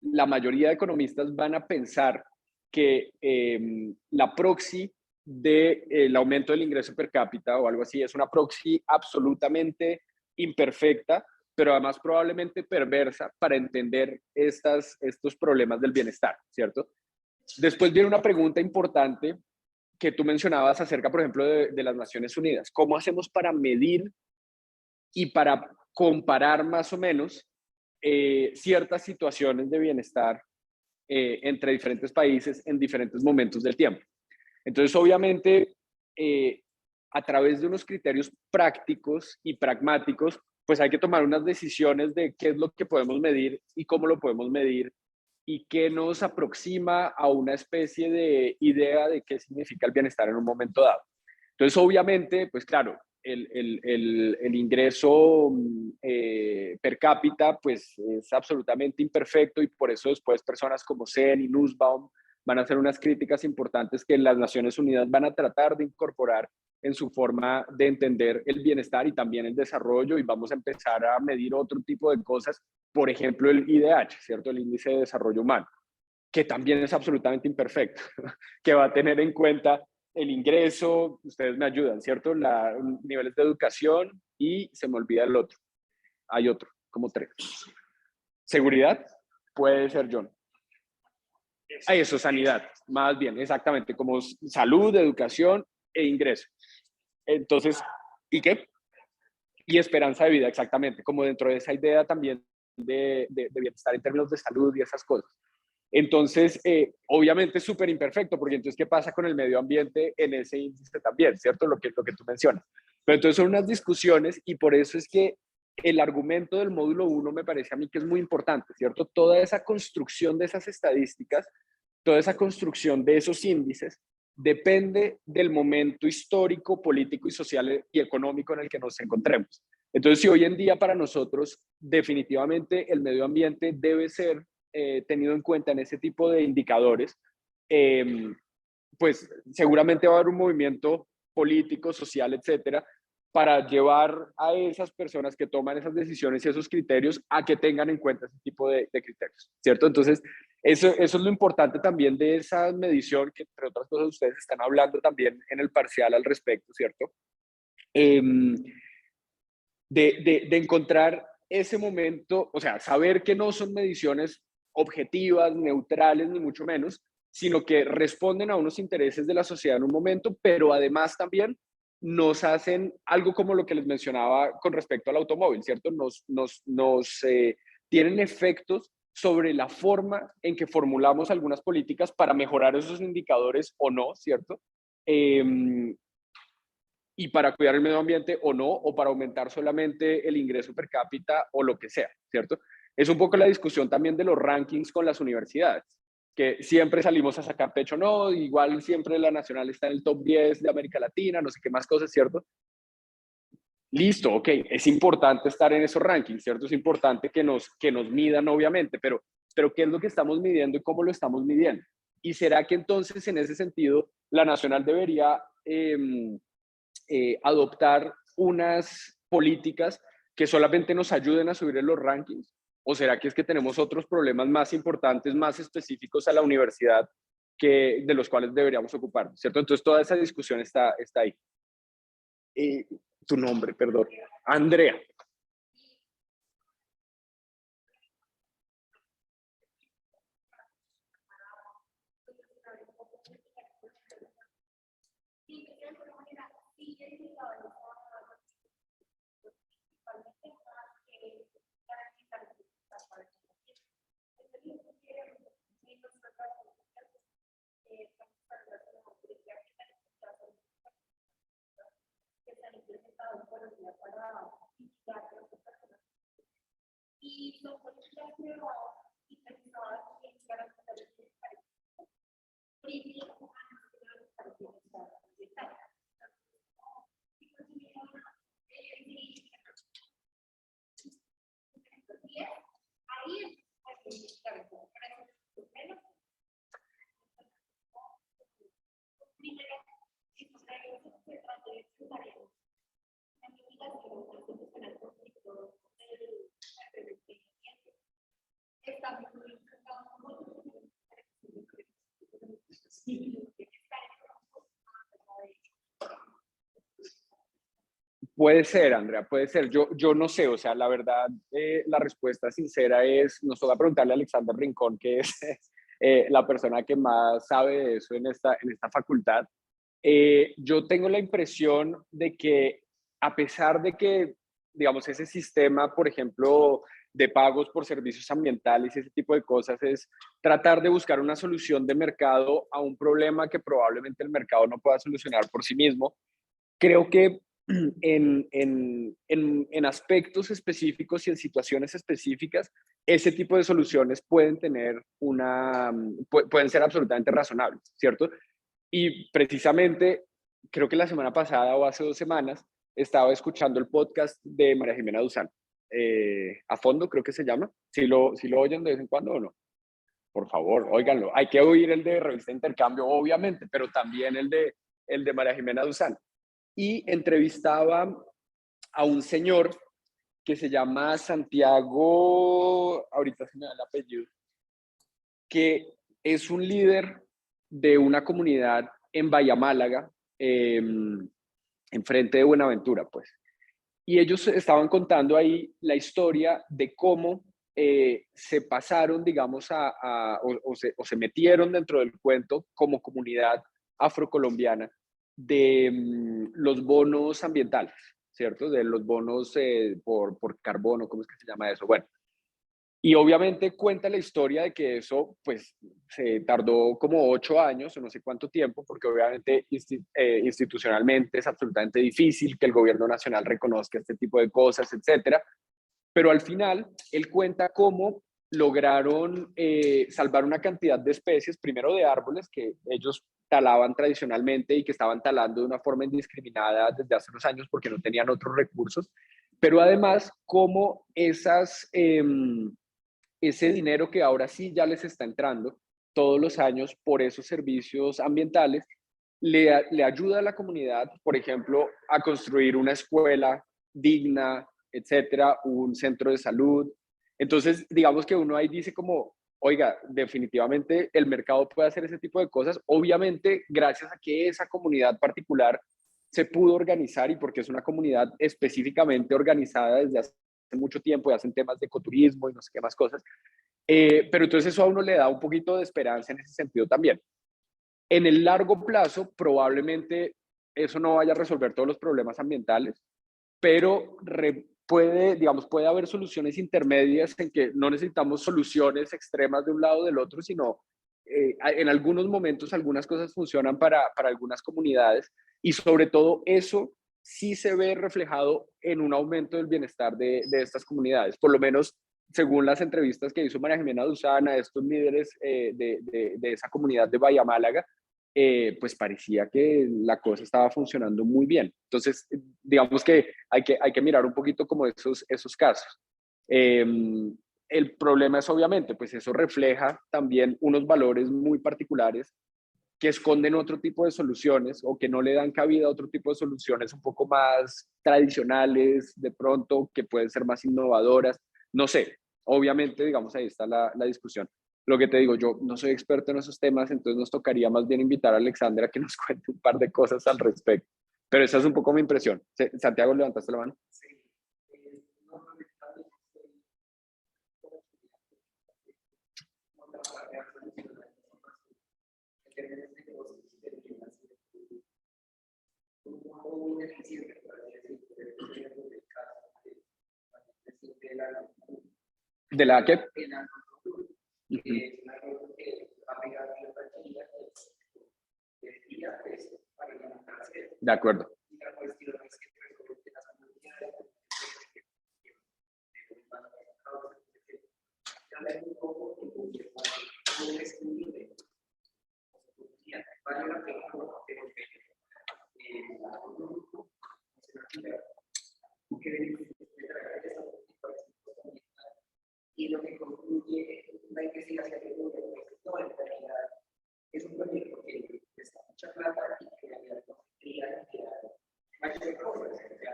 la mayoría de economistas van a pensar que la proxy del aumento del ingreso per cápita o algo así es una proxy absolutamente imperfecta, pero además probablemente perversa para entender estos problemas del bienestar, ¿cierto? Después viene una pregunta importante que tú mencionabas acerca, por ejemplo, de las Naciones Unidas. ¿Cómo hacemos para medir y para comparar más o menos ciertas situaciones de bienestar entre diferentes países en diferentes momentos del tiempo? Entonces, obviamente, a través de unos criterios prácticos y pragmáticos, pues hay que tomar unas decisiones de qué es lo que podemos medir y cómo lo podemos medir y qué nos aproxima a una especie de idea de qué significa el bienestar en un momento dado. Entonces, obviamente, pues claro, el ingreso per cápita pues es absolutamente imperfecto y por eso después personas como Sen y Nussbaum van a hacer unas críticas importantes que las Naciones Unidas van a tratar de incorporar en su forma de entender el bienestar y también el desarrollo, y vamos a empezar a medir otro tipo de cosas, por ejemplo el IDH, ¿cierto? El Índice de Desarrollo Humano, que también es absolutamente imperfecto, que va a tener en cuenta el ingreso, ustedes me ayudan, ¿cierto? Niveles de educación y se me olvida el otro. Hay otro, como tres. Seguridad, puede ser John. Eso, sanidad, más bien, exactamente, como salud, educación e ingreso. Entonces, ¿y qué? Y esperanza de vida, exactamente, como dentro de esa idea también de bienestar en términos de salud y esas cosas. Entonces, obviamente es súper imperfecto, porque entonces, ¿qué pasa con el medio ambiente en ese índice también? ¿Cierto? Lo que tú mencionas. Pero entonces son unas discusiones y por eso es que el argumento del módulo 1 me parece a mí que es muy importante, ¿cierto? Toda esa construcción de esas estadísticas, toda esa construcción de esos índices, depende del momento histórico, político y social y económico en el que nos encontremos. Entonces, si hoy en día para nosotros definitivamente el medio ambiente debe ser tenido en cuenta en ese tipo de indicadores, pues seguramente va a haber un movimiento político, social, etcétera, para llevar a esas personas que toman esas decisiones y esos criterios a que tengan en cuenta ese tipo de criterios, ¿cierto? Entonces, eso es lo importante también de esa medición, que entre otras cosas ustedes están hablando también en el parcial al respecto, ¿cierto? De encontrar ese momento, o sea, saber que no son mediciones objetivas, neutrales, ni mucho menos, sino que responden a unos intereses de la sociedad en un momento, pero además también nos hacen algo como lo que les mencionaba con respecto al automóvil, ¿cierto? Tienen efectos sobre la forma en que formulamos algunas políticas para mejorar esos indicadores o no, ¿cierto? Y para cuidar el medio ambiente o no, o para aumentar solamente el ingreso per cápita o lo que sea, ¿cierto? Es un poco la discusión también de los rankings con las universidades, que siempre salimos a sacar pecho, no, igual siempre la nacional está en el top 10 de América Latina, no sé qué más cosas, ¿cierto? Listo, ok, es importante estar en esos rankings, ¿cierto? Es importante que nos midan, obviamente, pero ¿qué es lo que estamos midiendo y cómo lo estamos midiendo? ¿Y será que entonces en ese sentido la nacional debería adoptar unas políticas que solamente nos ayuden a subir en los rankings? ¿O será que es que tenemos otros problemas más importantes, más específicos a la universidad de los cuales deberíamos ocuparnos, ¿cierto? Entonces toda esa discusión está ahí. Tu nombre, perdón. Andrea. Puede ser, Andrea, puede ser. Yo no sé, o sea, la verdad, la respuesta sincera es, nos toca preguntarle a Alexander Rincón, que es la persona que más sabe de eso en esta facultad. Yo tengo la impresión de que a pesar de que, digamos, ese sistema, por ejemplo, de pagos por servicios ambientales y ese tipo de cosas es tratar de buscar una solución de mercado a un problema que probablemente el mercado no pueda solucionar por sí mismo. Creo que en aspectos específicos y en situaciones específicas, ese tipo de soluciones pueden tener pueden ser absolutamente razonables, ¿cierto? Y precisamente, creo que la semana pasada o hace 2 semanas, estaba escuchando el podcast de María Jimena Duzán. A fondo, creo que se llama. Si lo oyen de vez en cuando o no. Por favor, óiganlo. Hay que oír el de Revista Intercambio, obviamente, pero también el de María Jimena Duzán. Y entrevistaba a un señor que se llama Santiago, ahorita se me da el apellido, que es un líder de una comunidad en Bahía Málaga, enfrente de Buenaventura, pues. Y ellos estaban contando ahí la historia de cómo se pasaron, digamos, o se metieron dentro del cuento como comunidad afrocolombiana de los bonos ambientales, ¿cierto? De los bonos por carbono, ¿cómo es que se llama eso? Bueno, y obviamente cuenta la historia de que eso, pues, se tardó como 8 años o no sé cuánto tiempo, porque obviamente institucionalmente es absolutamente difícil que el gobierno nacional reconozca este tipo de cosas, etcétera. Pero al final, él cuenta cómo lograron salvar una cantidad de especies, primero de árboles que ellos talaban tradicionalmente y que estaban talando de una forma indiscriminada desde hace unos años porque no tenían otros recursos, pero además cómo ese dinero que ahora sí ya les está entrando todos los años por esos servicios ambientales, le ayuda a la comunidad, por ejemplo, a construir una escuela digna, etcétera, un centro de salud. Entonces, digamos que uno ahí dice como, oiga, definitivamente el mercado puede hacer ese tipo de cosas, obviamente gracias a que esa comunidad particular se pudo organizar y porque es una comunidad específicamente organizada desde hace mucho tiempo y hacen temas de ecoturismo y no sé qué más cosas. Pero entonces eso a uno le da un poquito de esperanza en ese sentido también. En el largo plazo, probablemente eso no vaya a resolver todos los problemas ambientales, pero puede haber soluciones intermedias en que no necesitamos soluciones extremas de un lado o del otro, sino en algunos momentos algunas cosas funcionan para algunas comunidades y sobre todo eso sí se ve reflejado en un aumento del bienestar de estas comunidades, por lo menos según las entrevistas que hizo María Jimena Duzana, estos líderes de esa comunidad de Bahía Málaga, pues parecía que la cosa estaba funcionando muy bien. Entonces, digamos que hay que mirar un poquito como esos casos. Eh, el problema es obviamente, pues eso refleja también unos valores muy particulares que esconden otro tipo de soluciones o que no le dan cabida a otro tipo de soluciones un poco más tradicionales, de pronto, que pueden ser más innovadoras. No sé, obviamente, digamos, ahí está la discusión. Lo que te digo, yo no soy experto en esos temas, entonces nos tocaría más bien invitar a Alexandra a que nos cuente un par de cosas al respecto. Pero esa es un poco mi impresión. Santiago, levantaste la mano. ¿De la que? De acuerdo. Y lo que concluye la investigación de no, en realidad es un proyecto que está mucha plata y que en realidad no tendría que mayor cosas. O sea,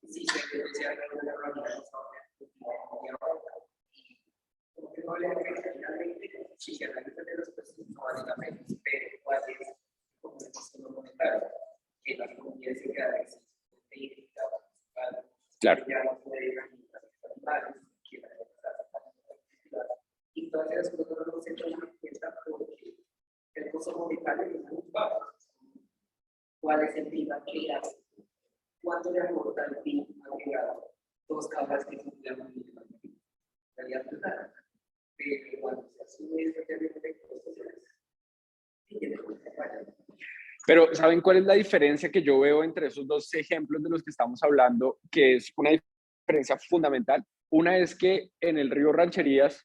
si se decía que una realidad como que no le afecta finalmente, si se analiza de los procesos no vale la pena, pero cuál es como el sistema monetario, que las comunidades se quedan claro. ya no puede ir a animales, que la y todas esas cosas no se toman en cuenta porque el costo monetario es muy bajo. ¿Cuál es el PIB agregado? ¿Cuánto le aporta el PIB agregado? Dos capas que son la realidad total. Pero cuando se asume este término de costos, sí tiene que fallar. Pero ¿saben cuál es la diferencia que yo veo entre esos dos ejemplos de los que estamos hablando? Que es una diferencia fundamental. Una es que en el río Rancherías,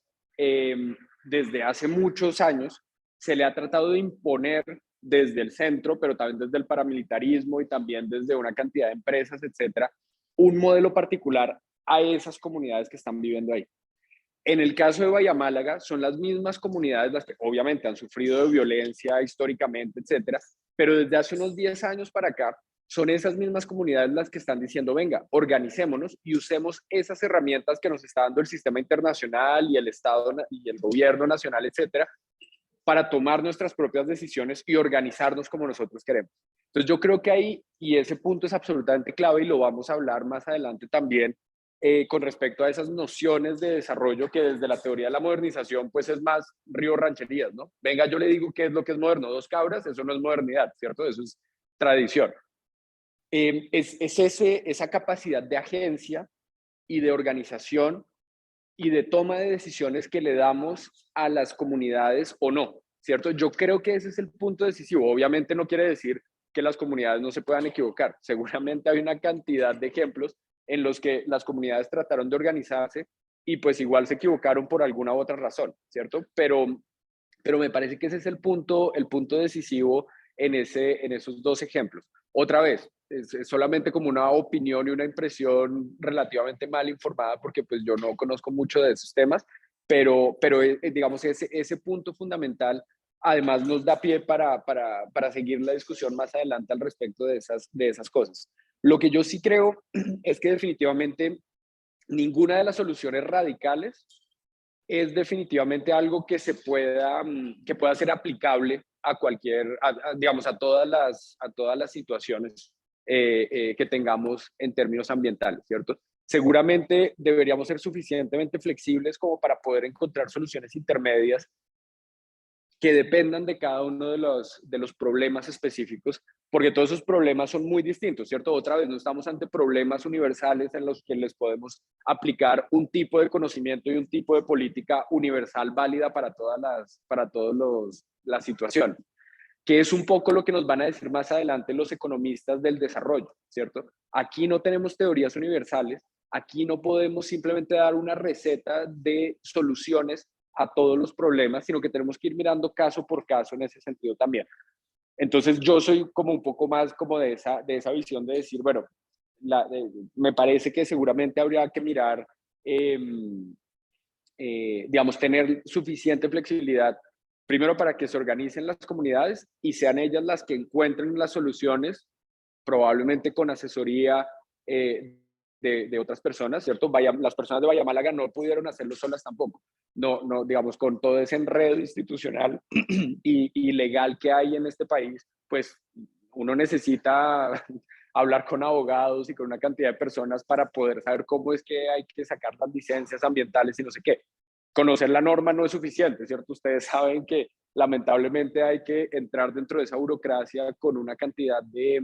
desde hace muchos años, se le ha tratado de imponer desde el centro, pero también desde el paramilitarismo y también desde una cantidad de empresas, etcétera, un modelo particular a esas comunidades que están viviendo ahí. En el caso de Bahía Málaga, son las mismas comunidades las que obviamente han sufrido de violencia históricamente, etcétera, pero desde hace unos 10 años para acá, son esas mismas comunidades las que están diciendo, venga, organicémonos y usemos esas herramientas que nos está dando el sistema internacional y el Estado y el gobierno nacional, etcétera, para tomar nuestras propias decisiones y organizarnos como nosotros queremos. Entonces yo creo que ahí, y ese punto es absolutamente clave y lo vamos a hablar más adelante también, con respecto a esas nociones de desarrollo que desde la teoría de la modernización pues es más río rancherías, ¿no? Venga, yo le digo qué es lo que es moderno, dos cabras, eso no es modernidad, ¿cierto? Eso es tradición. Esa capacidad de agencia y de organización y de toma de decisiones que le damos a las comunidades o no, ¿cierto? Yo creo que ese es el punto decisivo. Obviamente no quiere decir que las comunidades no se puedan equivocar. Seguramente hay una cantidad de ejemplos en los que las comunidades trataron de organizarse y pues igual se equivocaron por alguna u otra razón, ¿cierto? Pero me parece que ese es el punto decisivo en esos dos ejemplos. Otra vez, es solamente como una opinión y una impresión relativamente mal informada porque pues yo no conozco mucho de esos temas, pero digamos ese punto fundamental además nos da pie para seguir la discusión más adelante al respecto de esas cosas. Lo que yo sí creo es que definitivamente ninguna de las soluciones radicales es definitivamente algo que pueda ser aplicable a digamos, a todas las situaciones que tengamos en términos ambientales, ¿cierto? Seguramente deberíamos ser suficientemente flexibles como para poder encontrar soluciones intermedias que dependan de cada uno de los problemas específicos, porque todos esos problemas son muy distintos, ¿cierto? Otra vez, no estamos ante problemas universales en los que les podemos aplicar un tipo de conocimiento y un tipo de política universal válida para todas las situaciones, que es un poco lo que nos van a decir más adelante los economistas del desarrollo, ¿cierto? Aquí no tenemos teorías universales, aquí no podemos simplemente dar una receta de soluciones a todos los problemas, sino que tenemos que ir mirando caso por caso en ese sentido también. Entonces yo soy como un poco más como de esa visión de decir, bueno, me parece que seguramente habría que mirar, digamos, tener suficiente flexibilidad, primero para que se organicen las comunidades y sean ellas las que encuentren las soluciones, probablemente con asesoría de otras personas, ¿cierto? Las personas de Bahía Málaga no pudieron hacerlo solas tampoco. No, digamos, con todo ese enredo institucional y legal que hay en este país, pues uno necesita hablar con abogados y con una cantidad de personas para poder saber cómo es que hay que sacar las licencias ambientales y no sé qué. Conocer la norma no es suficiente, ¿cierto? Ustedes saben que lamentablemente hay que entrar dentro de esa burocracia con una cantidad de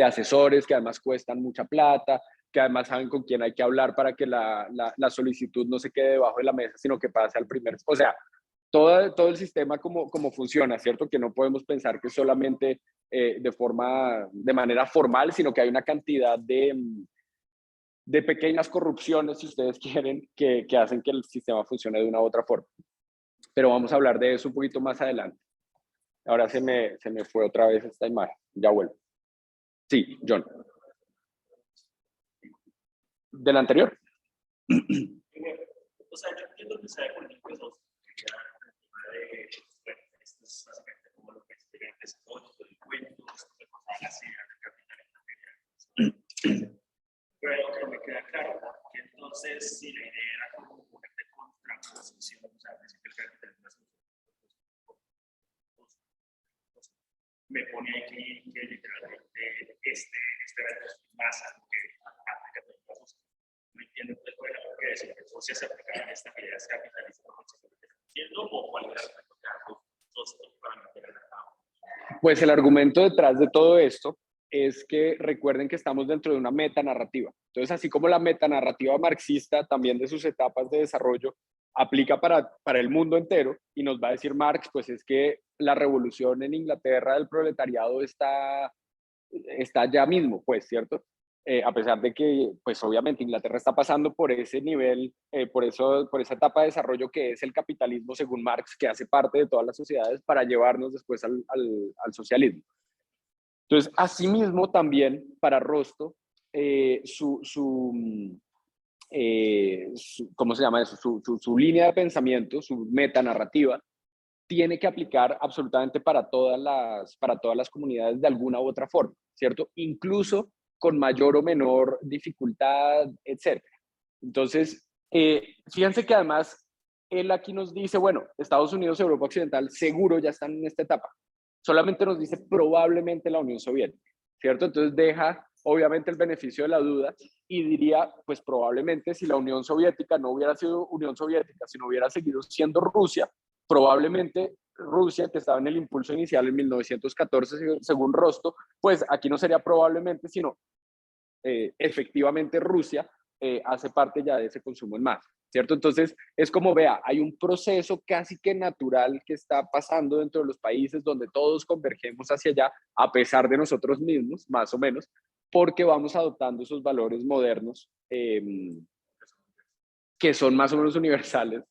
asesores que además cuestan mucha plata, que además saben con quién hay que hablar para que la solicitud no se quede debajo de la mesa, sino que pase al primer, o sea, todo el sistema como funciona, ¿cierto? Que no podemos pensar que solamente de manera formal, sino que hay una cantidad de pequeñas corrupciones, si ustedes quieren, que hacen que el sistema funcione de una u otra forma. Pero vamos a hablar de eso un poquito más adelante. Ahora se me fue otra vez esta imagen. Ya vuelvo. Sí, John. ¿Del anterior? O sea, yo entiendo que sea con los dos. Bueno, esto es básicamente como lo que explica el desarrollo, el cuento, de cosas así, el capital. Pero lo que me queda claro, que entonces si la idea era como poner de contraposición, o sea, decir que el capitalismo es me pone aquí que literalmente este evento es más algo que aplica a todos los. No entiendo cuál fue la que decir que Rusia se aplicaban estas ideas capitalistas o cuál era el argumento que dos para mantener a cabo. Pues el argumento detrás de todo esto es que recuerden que estamos dentro de una metanarrativa. Entonces, así como la metanarrativa marxista, también de sus etapas de desarrollo, aplica para el mundo entero, y nos va a decir Marx, pues es que la revolución en Inglaterra del proletariado está ya mismo, pues, ¿cierto? A pesar de que, pues obviamente Inglaterra está pasando por ese nivel, por esa etapa de desarrollo que es el capitalismo según Marx, que hace parte de todas las sociedades para llevarnos después al socialismo. Entonces, asimismo también para Rosto, ¿cómo se llama eso? Su línea de pensamiento, su metanarrativa, tiene que aplicar absolutamente para todas las comunidades de alguna u otra forma, ¿cierto? Incluso con mayor o menor dificultad, etc. Entonces, fíjense que además él aquí nos dice, bueno, Estados Unidos y Europa Occidental seguro ya están en esta etapa. Solamente nos dice probablemente la Unión Soviética, ¿cierto? Entonces deja obviamente el beneficio de la duda y diría, pues probablemente si la Unión Soviética no hubiera sido Unión Soviética, sino hubiera seguido siendo Rusia, probablemente Rusia, que estaba en el impulso inicial en 1914, según Rosto, pues aquí no sería probablemente, sino efectivamente Rusia hace parte ya de ese consumo en masa, ¿cierto? Entonces, es como, vea, hay un proceso casi que natural que está pasando dentro de los países donde todos convergemos hacia allá, a pesar de nosotros mismos, más o menos, porque vamos adoptando esos valores modernos que son más o menos universales.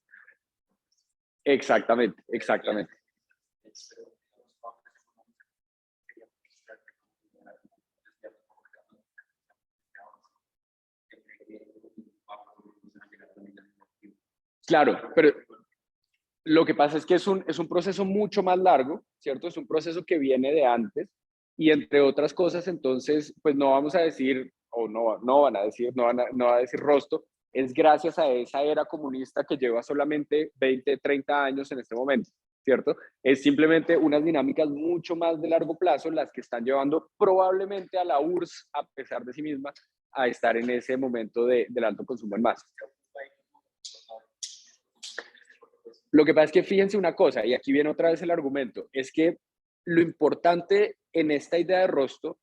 Exactamente, exactamente. Claro, pero lo que pasa es que es un proceso mucho más largo, ¿cierto? Es un proceso que viene de antes y entre otras cosas, entonces, pues no vamos a decir, o no van a decir, no va a decir Rosto, es gracias a esa era comunista que lleva solamente 20, 30 años en este momento, ¿cierto? Es simplemente unas dinámicas mucho más de largo plazo las que están llevando probablemente a la URSS, a pesar de sí misma, a estar en ese momento del alto consumo en masa. Lo que pasa es que fíjense una cosa, y aquí viene otra vez el argumento, es que lo importante en esta idea de Rostow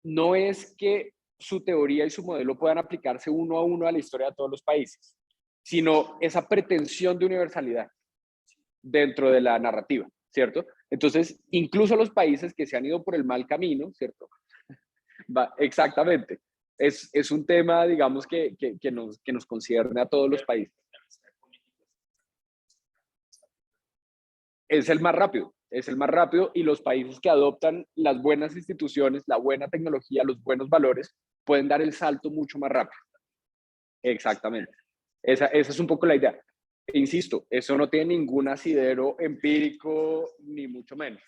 no es que su teoría y su modelo puedan aplicarse uno a uno a la historia de todos los países, sino esa pretensión de universalidad dentro de la narrativa, ¿cierto? Entonces, incluso los países que se han ido por el mal camino, ¿cierto? Exactamente. Es un tema, digamos, que nos concierne a todos los países. Es el más rápido y los países que adoptan las buenas instituciones, la buena tecnología, los buenos valores, pueden dar el salto mucho más rápido. Exactamente. Esa es un poco la idea. E insisto, eso no tiene ningún asidero empírico, ni mucho menos.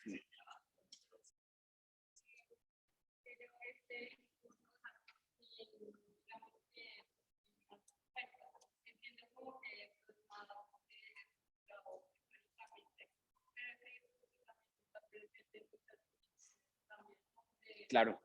Claro.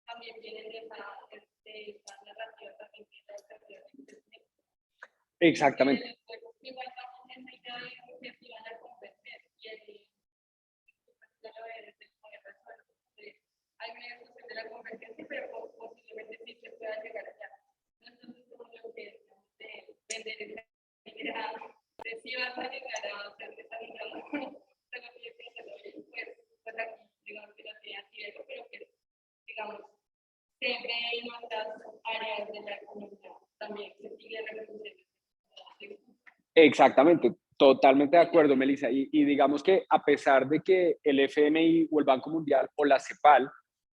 También tienen esa narrativa también que Exactamente. igual estamos en la idea de que se van a convencer y ya lo ves, hay una discusión de la convergencia, pero posiblemente sí se pueda llegar allá. Entonces, como lo que de vender esa idea, de si vas a llegar a ser desarrollado, pero que pues aquí, digamos que las ideas y eso, pero que, digamos, se ve en otras áreas de la economía también, se sigue reproduciendo. Exactamente, totalmente de acuerdo, Melissa. Y digamos que a pesar de que el FMI o el Banco Mundial o la CEPAL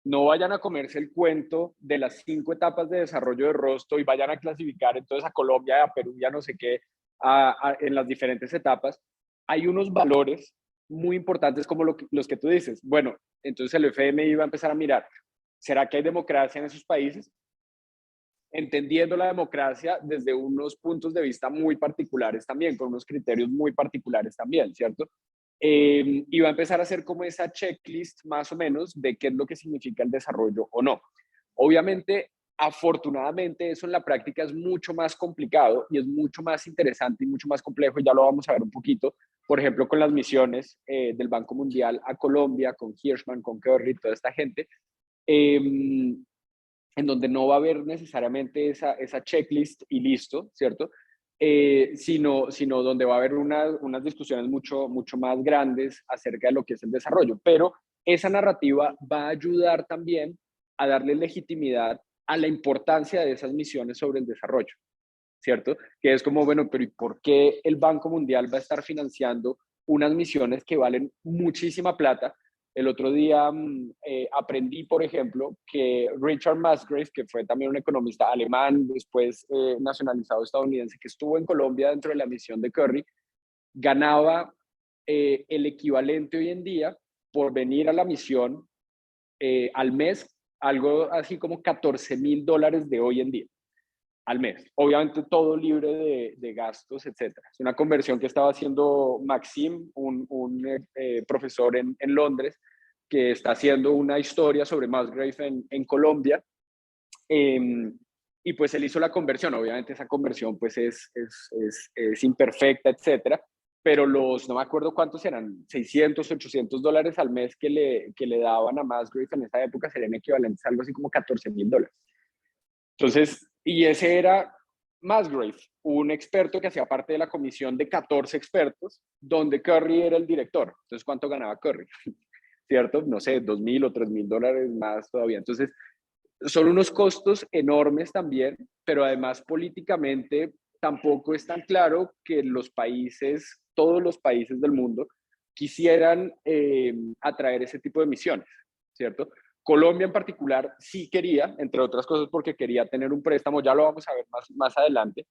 no vayan a comerse el cuento de las 5 etapas de desarrollo de Rostow y vayan a clasificar entonces a Colombia, a Perú, ya no sé qué, en las diferentes etapas, hay unos valores muy importantes como los que tú dices. Bueno, entonces el FMI va a empezar a mirar, ¿será que hay democracia en esos países? Entendiendo la democracia desde unos puntos de vista muy particulares también, con unos criterios muy particulares también, ¿cierto? Y va a empezar a hacer como esa checklist más o menos de qué es lo que significa el desarrollo o no. Obviamente, afortunadamente, eso en la práctica es mucho más complicado y es mucho más interesante y mucho más complejo, y ya lo vamos a ver un poquito, por ejemplo, con las misiones del Banco Mundial a Colombia, con Hirschman, con Kerry, toda esta gente. Eh, en donde no va a haber necesariamente esa checklist y listo, ¿cierto? Sino donde va a haber unas discusiones mucho más grandes acerca de lo que es el desarrollo. Pero esa narrativa va a ayudar también a darle legitimidad a la importancia de esas misiones sobre el desarrollo, ¿cierto? Que es como, bueno, pero ¿y por qué el Banco Mundial va a estar financiando unas misiones que valen muchísima plata? El otro día aprendí, por ejemplo, que Richard Musgrave, que fue también un economista alemán, después nacionalizado estadounidense, que estuvo en Colombia dentro de la misión de Kerry, ganaba el equivalente hoy en día por venir a la misión al mes, algo así como $14,000 de hoy en día al mes. Obviamente todo libre de gastos, etcétera. Es una conversión que estaba haciendo Maxim, un profesor en Londres, que está haciendo una historia sobre Musgrave en Colombia. Y pues él hizo la conversión. Obviamente esa conversión pues es imperfecta, etcétera. Pero no me acuerdo cuántos eran, $600, $800 al mes que le daban a Musgrave en esa época serían equivalentes a algo así como $14,000. Entonces, y ese era Musgrave, un experto que hacía parte de la comisión de 14 expertos, donde Curry era el director. Entonces, ¿cuánto ganaba Curry? ¿Cierto? No sé, $2,000 o $3,000 más todavía. Entonces, son unos costos enormes también, pero además políticamente tampoco es tan claro que los países, todos los países del mundo, quisieran atraer ese tipo de misiones, ¿cierto? Colombia en particular sí quería, entre otras cosas porque quería tener un préstamo, ya lo vamos a ver más adelante,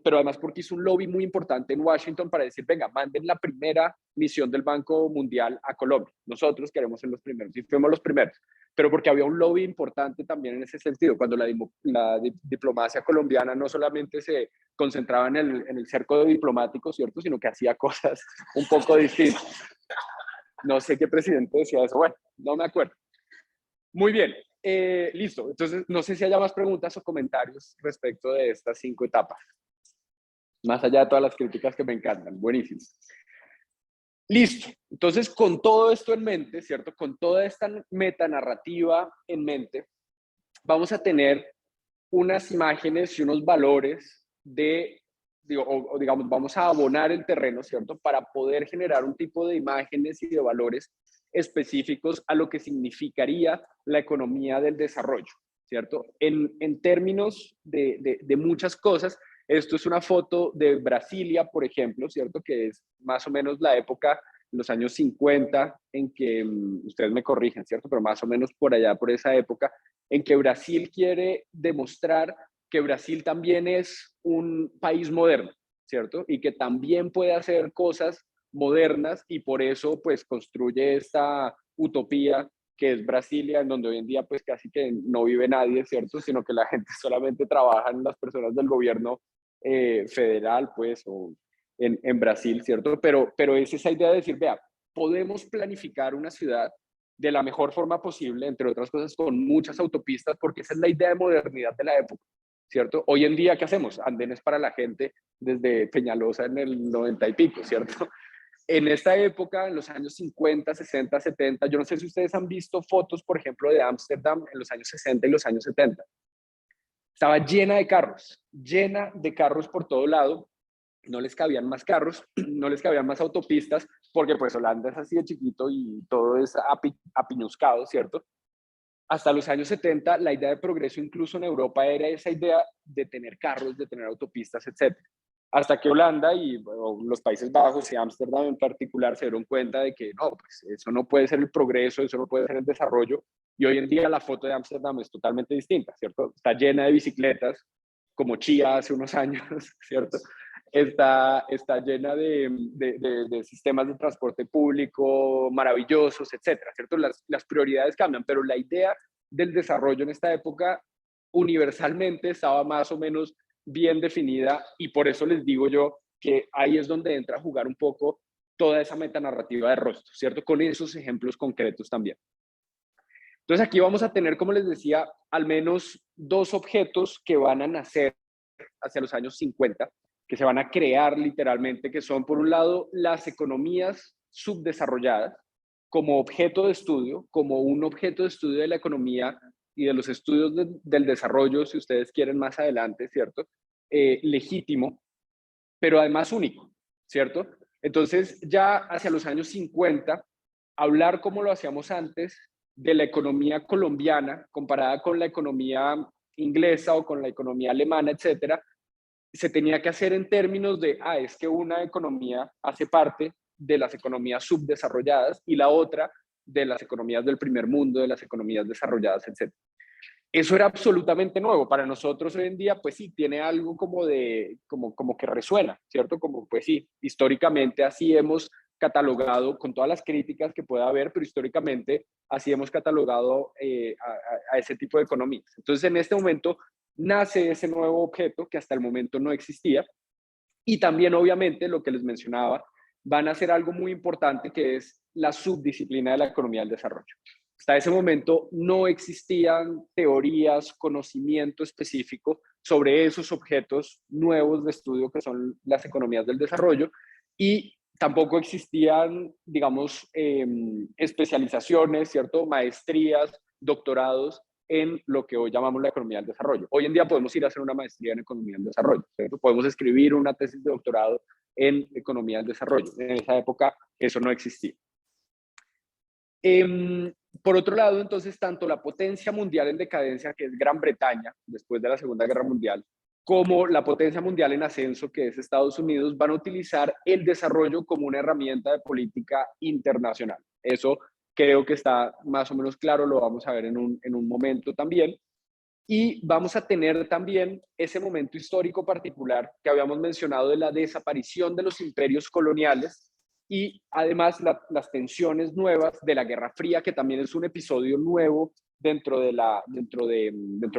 pero además porque hizo un lobby muy importante en Washington para decir, venga, manden la primera misión del Banco Mundial a Colombia. Nosotros queremos ser los primeros, y fuimos los primeros. Pero porque había un lobby importante también en ese sentido, cuando la diplomacia colombiana no solamente se concentraba en el cerco diplomático, ¿cierto?, sino que hacía cosas un poco distintas. No sé qué presidente decía eso, bueno, no me acuerdo. Muy bien, listo. Entonces, no sé si haya más preguntas o comentarios respecto de estas 5 etapas. Más allá de todas las críticas que me encantan. Buenísimo. Listo. Entonces, con todo esto en mente, ¿cierto? Con toda esta metanarrativa en mente, vamos a tener unas imágenes y unos valores o digamos, vamos a abonar el terreno, ¿cierto? Para poder generar un tipo de imágenes y de valores específicos a lo que significaría la economía del desarrollo, ¿cierto? En términos de muchas cosas, esto es una foto de Brasilia, por ejemplo, ¿cierto? Que es más o menos la época, los años 50, en que, ustedes me corrigen, ¿cierto? Pero más o menos por allá, por esa época, en que Brasil quiere demostrar que Brasil también es un país moderno, ¿cierto? Y que también puede hacer cosas modernas y por eso pues construye esta utopía que es Brasilia, en donde hoy en día pues casi que no vive nadie, ¿cierto? Sino que la gente solamente trabaja en las personas del gobierno federal, pues, o en Brasil, ¿cierto? Pero es esa idea de decir, vea, podemos planificar una ciudad de la mejor forma posible, entre otras cosas, con muchas autopistas, porque esa es la idea de modernidad de la época, ¿cierto? Hoy en día, ¿qué hacemos? Andenes para la gente desde Peñalosa en el 90 y pico, ¿cierto? En esta época, en los años 50, 60, 70, yo no sé si ustedes han visto fotos, por ejemplo, de Ámsterdam en los años 60 y los años 70. Estaba llena de carros por todo lado, no les cabían más carros, no les cabían más autopistas, porque pues Holanda es así de chiquito y todo es apiñuscado, ¿cierto? Hasta los años 70, la idea de progreso incluso en Europa era esa idea de tener carros, de tener autopistas, etc. Hasta que Holanda y bueno, los Países Bajos y Ámsterdam en particular se dieron cuenta de que no, pues eso no puede ser el progreso, eso no puede ser el desarrollo. Y hoy en día la foto de Ámsterdam es totalmente distinta, ¿cierto? Está llena de bicicletas, como Chía hace unos años, ¿cierto? Está llena de sistemas de transporte público maravillosos, etcétera, ¿cierto? Las prioridades cambian, pero la idea del desarrollo en esta época universalmente estaba más o menos bien definida y por eso les digo yo que ahí es donde entra a jugar un poco toda esa metanarrativa de Rostro, ¿cierto? Con esos ejemplos concretos también. Entonces aquí vamos a tener, como les decía, al menos 2 objetos que van a nacer hacia los años 50, que se van a crear literalmente, que son por un lado las economías subdesarrolladas como objeto de estudio, como un objeto de estudio de la economía y de los estudios del desarrollo, si ustedes quieren más adelante, ¿cierto? Legítimo, pero además único, ¿cierto? Entonces ya hacia los años 50, hablar como lo hacíamos antes de la economía colombiana comparada con la economía inglesa o con la economía alemana, etcétera, se tenía que hacer en términos de, es que una economía hace parte de las economías subdesarrolladas y la otra de las economías del primer mundo, de las economías desarrolladas, etc. Eso era absolutamente nuevo. Para nosotros hoy en día, pues sí, tiene algo como que resuena, ¿cierto? Como, pues sí, históricamente así hemos catalogado, con todas las críticas que pueda haber, pero históricamente así hemos catalogado a ese tipo de economías. Entonces, en este momento nace ese nuevo objeto que hasta el momento no existía y también, obviamente, lo que les mencionaba, van a hacer algo muy importante que es la subdisciplina de la economía del desarrollo. Hasta ese momento no existían teorías, conocimiento específico sobre esos objetos nuevos de estudio que son las economías del desarrollo y tampoco existían, digamos, especializaciones, ¿cierto? Maestrías, doctorados en lo que hoy llamamos la economía del desarrollo. Hoy en día podemos ir a hacer una maestría en economía del desarrollo, ¿cierto? Podemos escribir una tesis de doctorado en economía del desarrollo. En esa época eso no existía. Por otro lado, entonces, tanto la potencia mundial en decadencia, que es Gran Bretaña, después de la Segunda Guerra Mundial, como la potencia mundial en ascenso, que es Estados Unidos, van a utilizar el desarrollo como una herramienta de política internacional. Eso creo que está más o menos claro, lo vamos a ver en un momento también. Y vamos a tener también ese momento histórico particular que habíamos mencionado de la desaparición de los imperios coloniales y además las tensiones nuevas de la Guerra Fría, que también es un episodio nuevo dentro del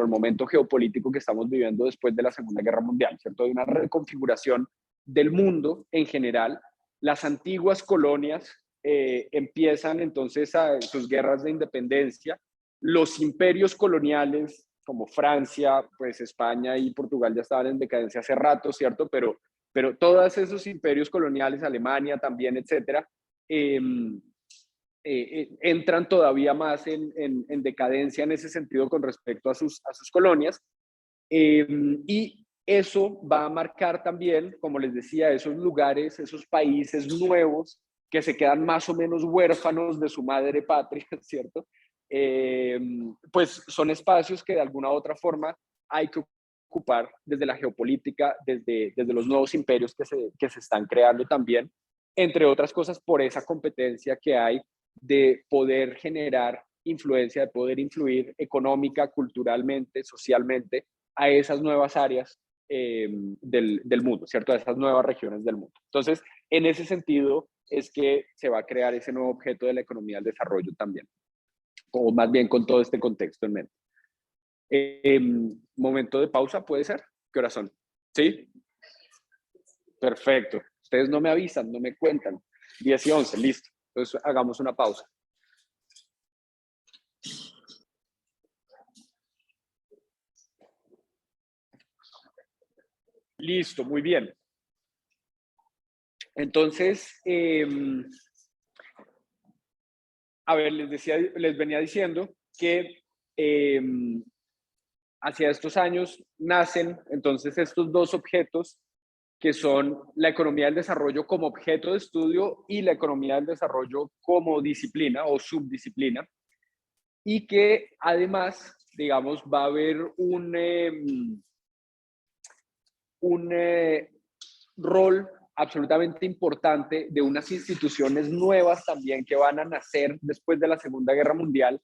momento geopolítico que estamos viviendo después de la Segunda Guerra Mundial, ¿cierto? Hay una reconfiguración del mundo en general. Las antiguas colonias empiezan entonces a sus guerras de independencia. Los imperios coloniales como Francia, pues España y Portugal ya estaban en decadencia hace rato, ¿cierto? Pero todos esos imperios coloniales, Alemania también, etcétera, entran todavía más en decadencia en ese sentido con respecto a sus colonias. Y eso va a marcar también, como les decía, esos lugares, esos países nuevos que se quedan más o menos huérfanos de su madre patria, ¿cierto? Pues son espacios que de alguna u otra forma hay que ocupar desde la geopolítica, desde los nuevos imperios que se están creando también, entre otras cosas por esa competencia que hay de poder generar influencia, de poder influir económica, culturalmente, socialmente a esas nuevas áreas del mundo, ¿cierto? A esas nuevas regiones del mundo. Entonces, en ese sentido es que se va a crear ese nuevo objeto de la economía del desarrollo también, o más bien con todo este contexto en mente. Momento de pausa, ¿puede ser? ¿Qué horas son? ¿Sí? Perfecto. Ustedes no me avisan, no me cuentan. 10 y 11, listo. Entonces hagamos una pausa. Listo, muy bien. Entonces, a ver, les venía diciendo que hacia estos años nacen entonces estos dos objetos que son la economía del desarrollo como objeto de estudio y la economía del desarrollo como disciplina o subdisciplina, y que además, digamos, va a haber un rol absolutamente importante de unas instituciones nuevas también que van a nacer después de la Segunda Guerra Mundial,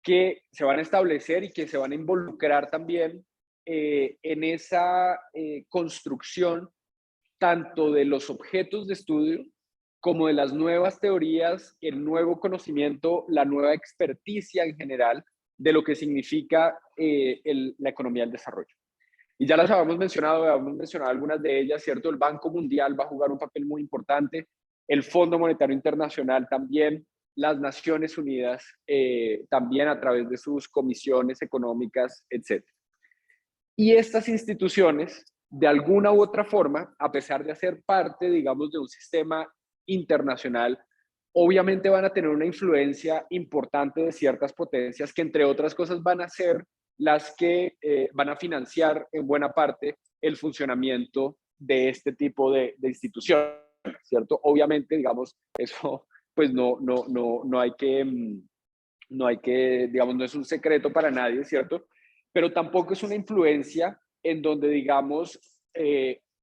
que se van a establecer y que se van a involucrar también en esa construcción tanto de los objetos de estudio como de las nuevas teorías, el nuevo conocimiento, la nueva experticia en general de lo que significa la economía del desarrollo. Y ya las habíamos mencionado algunas de ellas, ¿cierto? El Banco Mundial va a jugar un papel muy importante, el Fondo Monetario Internacional también, las Naciones Unidas también a través de sus comisiones económicas, etc. Y estas instituciones, de alguna u otra forma, a pesar de hacer parte, digamos, de un sistema internacional, obviamente van a tener una influencia importante de ciertas potencias que, entre otras cosas, van a ser las que van a financiar en buena parte el funcionamiento de este tipo de instituciones, ¿cierto? Obviamente, digamos, eso pues no hay que, digamos, no es un secreto para nadie, ¿cierto? Pero tampoco es una influencia en donde, digamos,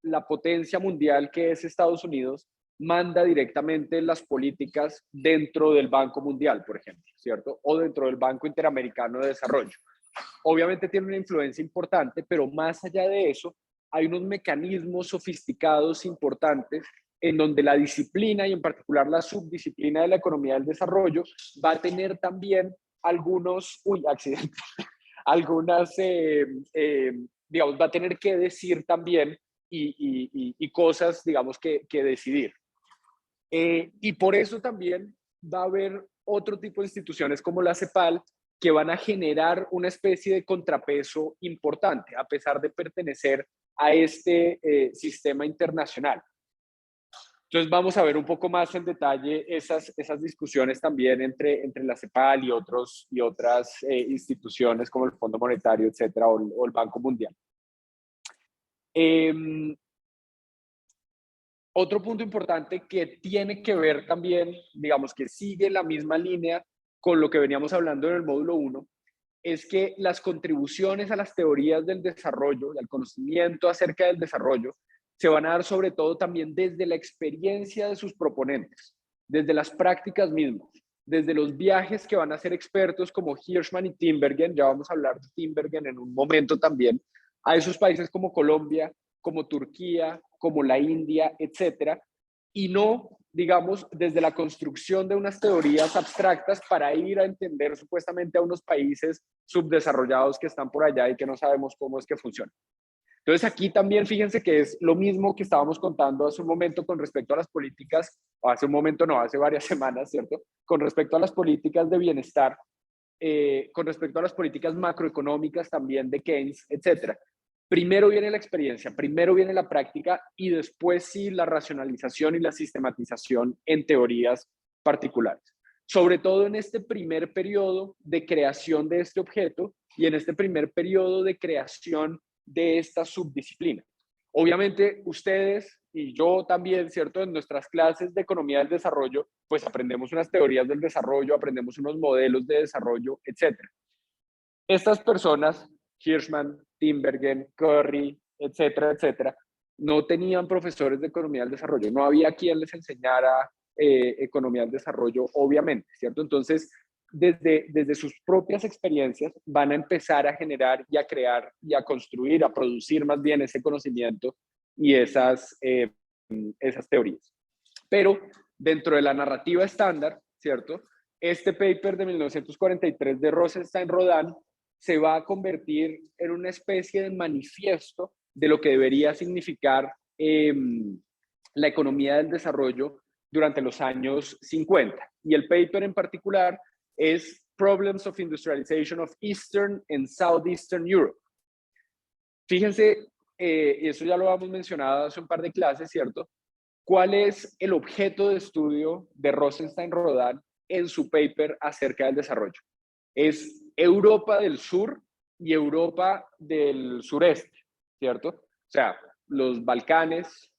la potencia mundial que es Estados Unidos manda directamente las políticas dentro del Banco Mundial, por ejemplo, ¿cierto? O dentro del Banco Interamericano de Desarrollo. Obviamente tiene una influencia importante, pero más allá de eso, hay unos mecanismos sofisticados importantes en donde la disciplina y en particular la subdisciplina de la economía del desarrollo va a tener también accidentes, algunas, digamos, va a tener que decir también y cosas, digamos, que decidir. Y por eso también va a haber otro tipo de instituciones como la CEPAL que van a generar una especie de contrapeso importante, a pesar de pertenecer a este sistema internacional. Entonces vamos a ver un poco más en detalle esas discusiones también entre la CEPAL y otras instituciones como el Fondo Monetario, etcétera, o el Banco Mundial. Otro punto importante que tiene que ver también, digamos que sigue la misma línea con lo que veníamos hablando en el módulo 1, es que las contribuciones a las teorías del desarrollo, al conocimiento acerca del desarrollo, se van a dar sobre todo también desde la experiencia de sus proponentes, desde las prácticas mismas. desde los viajes que van a ser expertos como Hirschman y Tinbergen, ya vamos a hablar de Tinbergen en un momento también, a esos países como Colombia, como Turquía, como la India, etcétera, y no, digamos, desde la construcción de unas teorías abstractas para ir a entender supuestamente a unos países subdesarrollados que están por allá y que no sabemos cómo es que funcionan. Entonces aquí también fíjense que es lo mismo que estábamos contando hace un momento con respecto a las políticas, o hace un momento no, hace varias semanas, ¿cierto? Con respecto a las políticas de bienestar, con respecto a las políticas macroeconómicas también de Keynes, etcétera. Primero viene la experiencia, primero viene la práctica y después sí la racionalización y la sistematización en teorías particulares. Sobre todo en este primer periodo de creación de este objeto y en este primer periodo de creación de esta subdisciplina. Obviamente ustedes y yo también, ¿cierto? En nuestras clases de economía del desarrollo, pues aprendemos unas teorías del desarrollo, aprendemos unos modelos de desarrollo, etc. Estas personas, Hirschman, Tinbergen, Curry, etcétera, etcétera, no tenían profesores de economía del desarrollo, no había quien les enseñara economía del desarrollo, obviamente, ¿cierto? Entonces, desde sus propias experiencias van a empezar a generar y a crear y a construir, a producir más bien ese conocimiento y esas teorías. Pero dentro de la narrativa estándar, ¿cierto? Este paper de 1943 de Rosenstein-Rodan se va a convertir en una especie de manifiesto de lo que debería significar la economía del desarrollo durante los años 50. Y el paper en particular es Problems of Industrialization of Eastern and Southeastern Europe. Fíjense, y eso ya lo hemos mencionado hace un par de clases, ¿cierto? ¿Cuál es el objeto de estudio de Rosenstein-Rodan en su paper acerca del desarrollo? Es Europa del Sur y Europa del Sureste, ¿cierto? O sea, los Balcanes,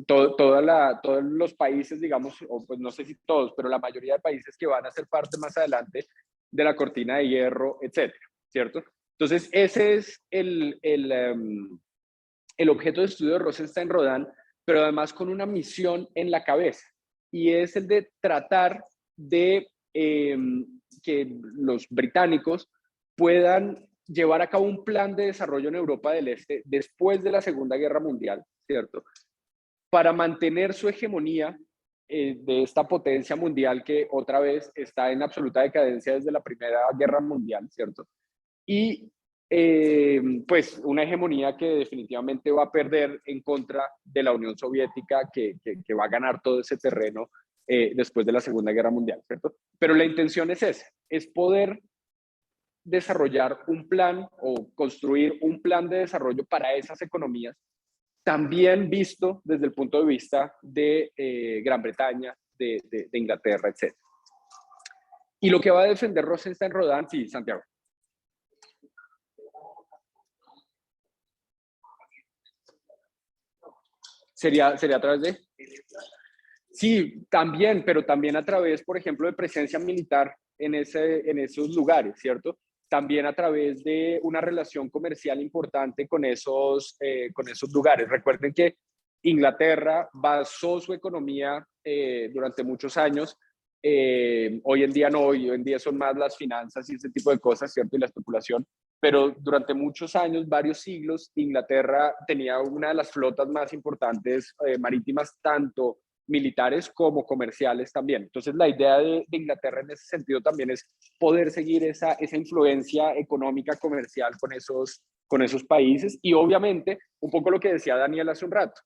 todos los países, digamos, o pues no sé si todos, pero la mayoría de países que van a ser parte más adelante de la cortina de hierro, etcétera, ¿cierto? Entonces, ese es el objeto de estudio de Rosenstein-Rodan, pero además con una misión en la cabeza, y es el de tratar de que los británicos puedan llevar a cabo un plan de desarrollo en Europa del Este después de la Segunda Guerra Mundial, ¿cierto? Para mantener su hegemonía de esta potencia mundial que otra vez está en absoluta decadencia desde la Primera Guerra Mundial, ¿cierto? Y pues una hegemonía que definitivamente va a perder en contra de la Unión Soviética, que va a ganar todo ese terreno después de la Segunda Guerra Mundial, ¿cierto? Pero la intención es esa, es poder desarrollar un plan o construir un plan de desarrollo para esas economías, también visto desde el punto de vista de Gran Bretaña, de Inglaterra, etc. Y lo que va a defender Rosenstein-Rodan, sí, Santiago. ¿Sería a través de? Sí, también, pero también a través, por ejemplo, de presencia militar en esos lugares, ¿cierto? También a través de una relación comercial importante con esos lugares. Recuerden que Inglaterra basó su economía durante muchos años. Hoy en día no, hoy en día son más las finanzas y ese tipo de cosas, ¿cierto? Y la especulación. Pero durante muchos años, varios siglos, Inglaterra tenía una de las flotas más importantes marítimas, tanto militares como comerciales también. Entonces, la idea de Inglaterra en ese sentido también es poder seguir esa influencia económica, comercial con esos países y obviamente, un poco lo que decía Daniel hace un rato,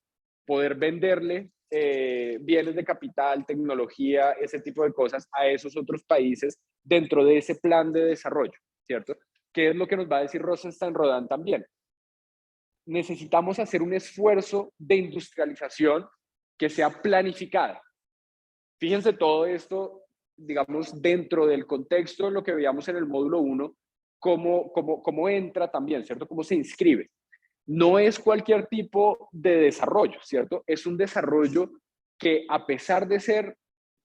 poder venderle bienes de capital, tecnología, ese tipo de cosas a esos otros países dentro de ese plan de desarrollo, ¿cierto? ¿Qué es lo que nos va a decir Rosenstein-Rodan también? Necesitamos hacer un esfuerzo de industrialización que sea planificada. Fíjense todo esto, digamos, dentro del contexto de lo que veíamos en el módulo 1, cómo entra también, ¿cierto? Cómo se inscribe. No es cualquier tipo de desarrollo, ¿cierto? Es un desarrollo que, a pesar de ser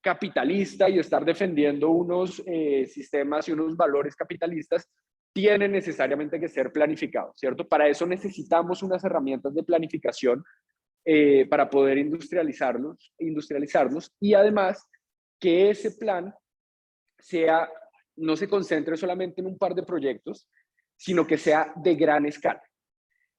capitalista y estar defendiendo unos sistemas y unos valores capitalistas, tiene necesariamente que ser planificado, ¿cierto? Para eso necesitamos unas herramientas de planificación para poder industrializarnos y además que ese plan no se concentre solamente en un par de proyectos, sino que sea de gran escala.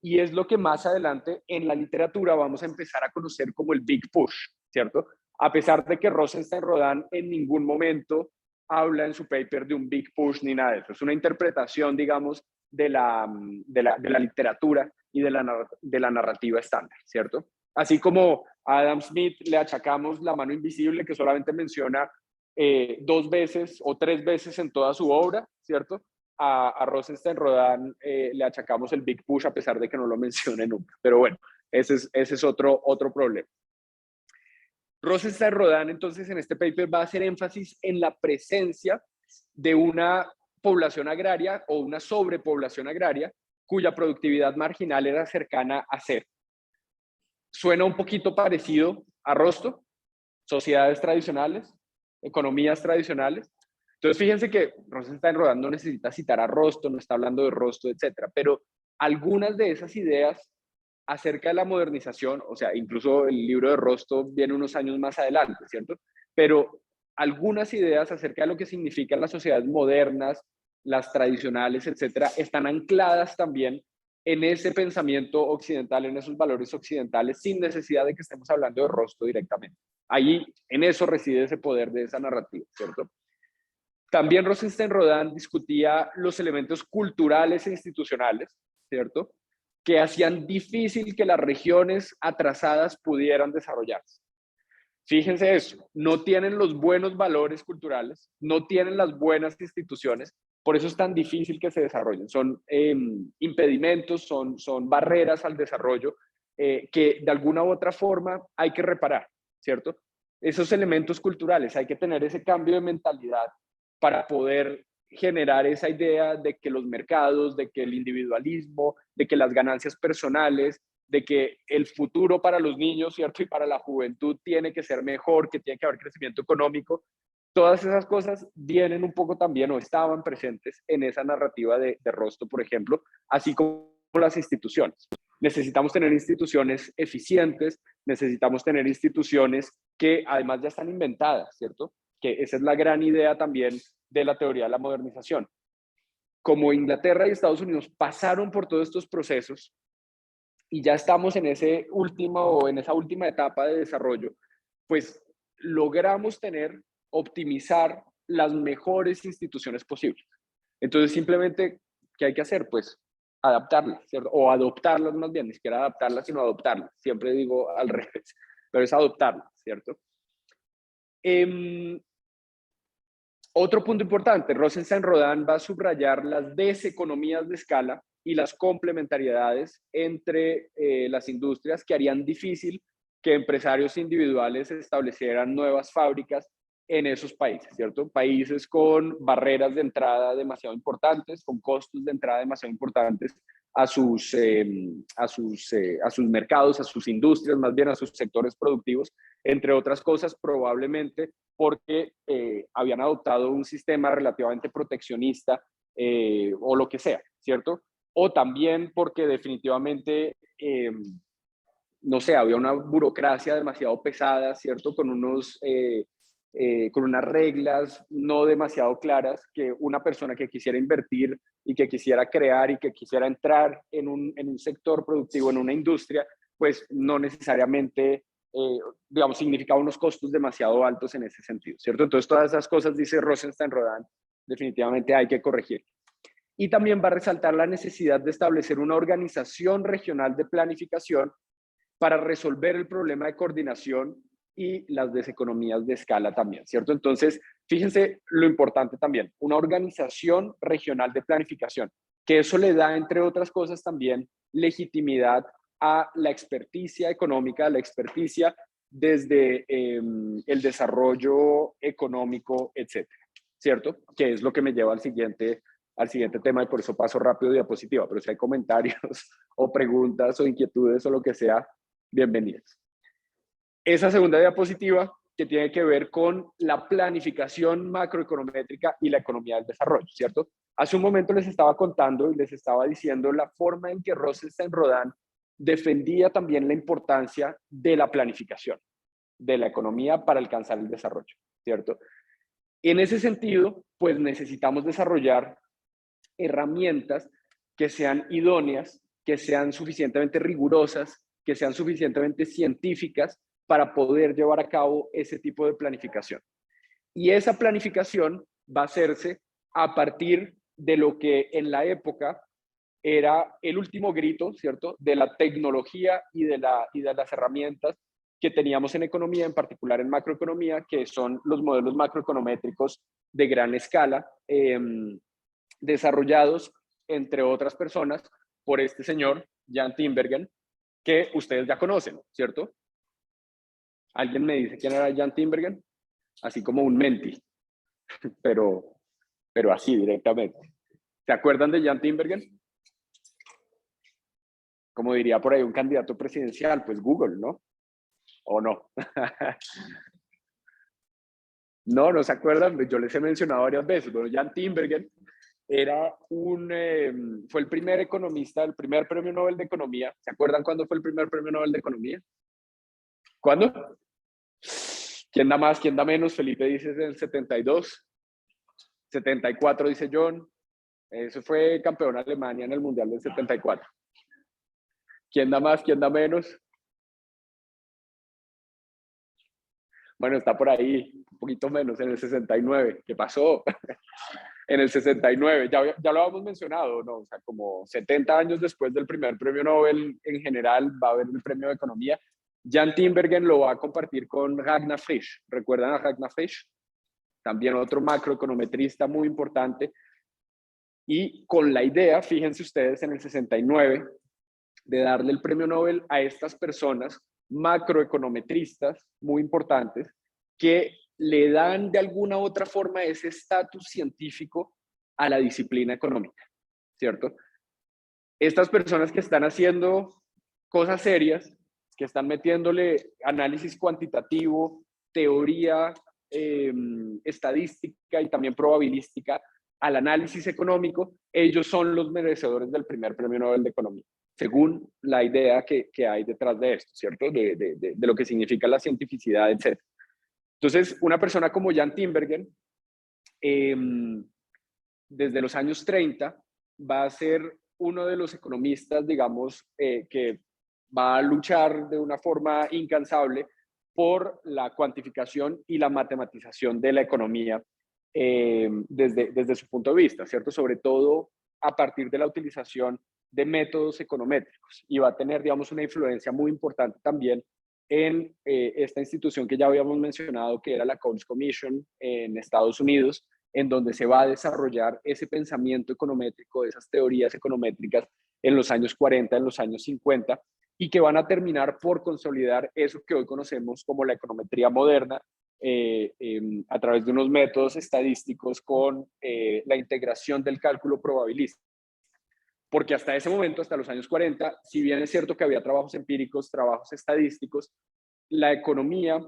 Y es lo que más adelante en la literatura vamos a empezar a conocer como el Big Push, ¿cierto? A pesar de que Rosenstein-Rodin en ningún momento habla en su paper de un Big Push ni nada de eso. Es una interpretación, digamos, de la literatura y de la narrativa estándar, ¿cierto? Así como a Adam Smith le achacamos la mano invisible que solamente menciona 2 veces o 3 veces en toda su obra, ¿cierto? A Rosenstein-Rodin le achacamos el Big Push a pesar de que no lo mencione nunca. Pero bueno, ese es otro problema. Rosenstein-Rodin entonces en este paper va a hacer énfasis en la presencia de una población agraria o una sobrepoblación agraria cuya productividad marginal era cercana a cero. Suena un poquito parecido a Rosto, sociedades tradicionales, economías tradicionales. Entonces, fíjense que Rosenstein-Rodin no necesita citar a Rosto, no está hablando de Rosto, etcétera, pero algunas de esas ideas acerca de la modernización, o sea, incluso el libro de Rosto viene unos años más adelante, ¿cierto? Pero algunas ideas acerca de lo que significan las sociedades modernas, las tradicionales, etcétera, están ancladas también en ese pensamiento occidental, en esos valores occidentales, sin necesidad de que estemos hablando de Rosto directamente. Ahí, en eso reside ese poder de esa narrativa, ¿cierto? También Rosenstein-Rodin discutía los elementos culturales e institucionales, ¿cierto?, que hacían difícil que las regiones atrasadas pudieran desarrollarse. Fíjense eso, no tienen los buenos valores culturales, no tienen las buenas instituciones, por eso es tan difícil que se desarrollen. Son impedimentos, son barreras al desarrollo que de alguna u otra forma hay que reparar, ¿cierto? Esos elementos culturales, hay que tener ese cambio de mentalidad para poder generar esa idea de que los mercados, de que el individualismo, de que las ganancias personales, de que el futuro para los niños, ¿cierto? Y para la juventud tiene que ser mejor, que tiene que haber crecimiento económico. Todas esas cosas vienen un poco también o estaban presentes en esa narrativa de Rosto, por ejemplo, así como las instituciones. Necesitamos tener instituciones eficientes, necesitamos tener instituciones que además ya están inventadas, ¿cierto? Que esa es la gran idea también de la teoría de la modernización. Como Inglaterra y Estados Unidos pasaron por todos estos procesos y ya estamos en esa última etapa de desarrollo, pues logramos optimizar las mejores instituciones posibles. Entonces, simplemente, ¿qué hay que hacer? Pues adaptarlas, ¿cierto? O adoptarlas más bien, ni siquiera adaptarlas, sino adoptarlas. Siempre digo al revés, pero es adoptarlas, ¿cierto? Otro punto importante, Rosenstein-Rodin va a subrayar las deseconomías de escala y las complementariedades entre las industrias que harían difícil que empresarios individuales establecieran nuevas fábricas en esos países, ¿cierto? Países con barreras de entrada demasiado importantes, con costos de entrada demasiado importantes a sus mercados, a sus industrias, más bien a sus sectores productivos, entre otras cosas, probablemente porque habían adoptado un sistema relativamente proteccionista o lo que sea, ¿cierto? O también porque definitivamente, no sé, había una burocracia demasiado pesada, ¿cierto? Con unas reglas no demasiado claras que una persona que quisiera invertir y que quisiera crear y que quisiera entrar en un sector productivo, en una industria, pues no necesariamente, digamos, significaba unos costos demasiado altos en ese sentido, ¿cierto? Entonces, todas esas cosas, dice Rosenstein-Rodin, definitivamente hay que corregir. Y también va a resaltar la necesidad de establecer una organización regional de planificación para resolver el problema de coordinación y las deseconomías de escala también, ¿cierto? Entonces, fíjense lo importante también, una organización regional de planificación, que eso le da, entre otras cosas, también legitimidad a la experticia económica, la experticia desde el desarrollo económico, etcétera, ¿cierto? Que es lo que me lleva al siguiente tema y por eso paso rápido diapositiva, pero si hay comentarios o preguntas o inquietudes o lo que sea, bienvenidos. Esa segunda diapositiva que tiene que ver con la planificación macroeconométrica y la economía del desarrollo, ¿cierto? Hace un momento les estaba contando y les estaba diciendo la forma en que Rosenstein-Rodin defendía también la importancia de la planificación de la economía para alcanzar el desarrollo, ¿cierto? En ese sentido, pues necesitamos desarrollar herramientas que sean idóneas, que sean suficientemente rigurosas, que sean suficientemente científicas para poder llevar a cabo ese tipo de planificación. Y esa planificación va a hacerse a partir de lo que en la época era el último grito, ¿cierto?, de la tecnología y de las herramientas que teníamos en economía, en particular en macroeconomía, que son los modelos macroeconométricos de gran escala, desarrollados, entre otras personas, por este señor, Jan Tinbergen, que ustedes ya conocen, ¿cierto? ¿Alguien me dice quién era Jan Tinbergen? Así como un menti, pero así directamente. ¿Se acuerdan de Jan Tinbergen? Como diría por ahí un candidato presidencial, pues Google, ¿no? ¿O no? No se acuerdan, yo les he mencionado varias veces. Bueno, Jan Tinbergen fue el primer economista, el primer premio Nobel de Economía. ¿Se acuerdan cuándo fue el primer premio Nobel de Economía? ¿Cuándo? ¿Quién da más, quién da menos? Felipe dice en el 72. 74 dice John. Eso fue campeón Alemania en el Mundial del 74. ¿Quién da más, quién da menos? Bueno, está por ahí, un poquito menos, en el 69. ¿Qué pasó? En el 69, ya lo habíamos mencionado, ¿no? O sea, como 70 años después del primer premio Nobel, en general, va a haber el premio de Economía. Jan Tinbergen lo va a compartir con Ragnar Frisch. ¿Recuerdan a Ragnar Frisch? También otro macroeconometrista muy importante. Y con la idea, fíjense ustedes, en el 69, de darle el premio Nobel a estas personas macroeconometristas muy importantes que le dan de alguna u otra forma ese estatus científico a la disciplina económica, ¿cierto? Estas personas que están haciendo cosas serias, que están metiéndole análisis cuantitativo, teoría, estadística y también probabilística al análisis económico, ellos son los merecedores del primer premio Nobel de Economía, según la idea que hay detrás de esto, ¿cierto? De lo que significa la cientificidad, etc. Entonces, una persona como Jan Tinbergen, desde los años 30, va a ser uno de los economistas, digamos, que va a luchar de una forma incansable por la cuantificación y la matematización de la economía desde su punto de vista, ¿cierto? Sobre todo a partir de la utilización de métodos econométricos, y va a tener, digamos, una influencia muy importante también en esta institución que ya habíamos mencionado, que era la Coles Commission en Estados Unidos, en donde se va a desarrollar ese pensamiento econométrico, esas teorías econométricas en los años 40, en los años 50, y que van a terminar por consolidar eso que hoy conocemos como la econometría moderna, a través de unos métodos estadísticos con la integración del cálculo probabilístico. Porque hasta ese momento, hasta los años 40, si bien es cierto que había trabajos empíricos, trabajos estadísticos, la economía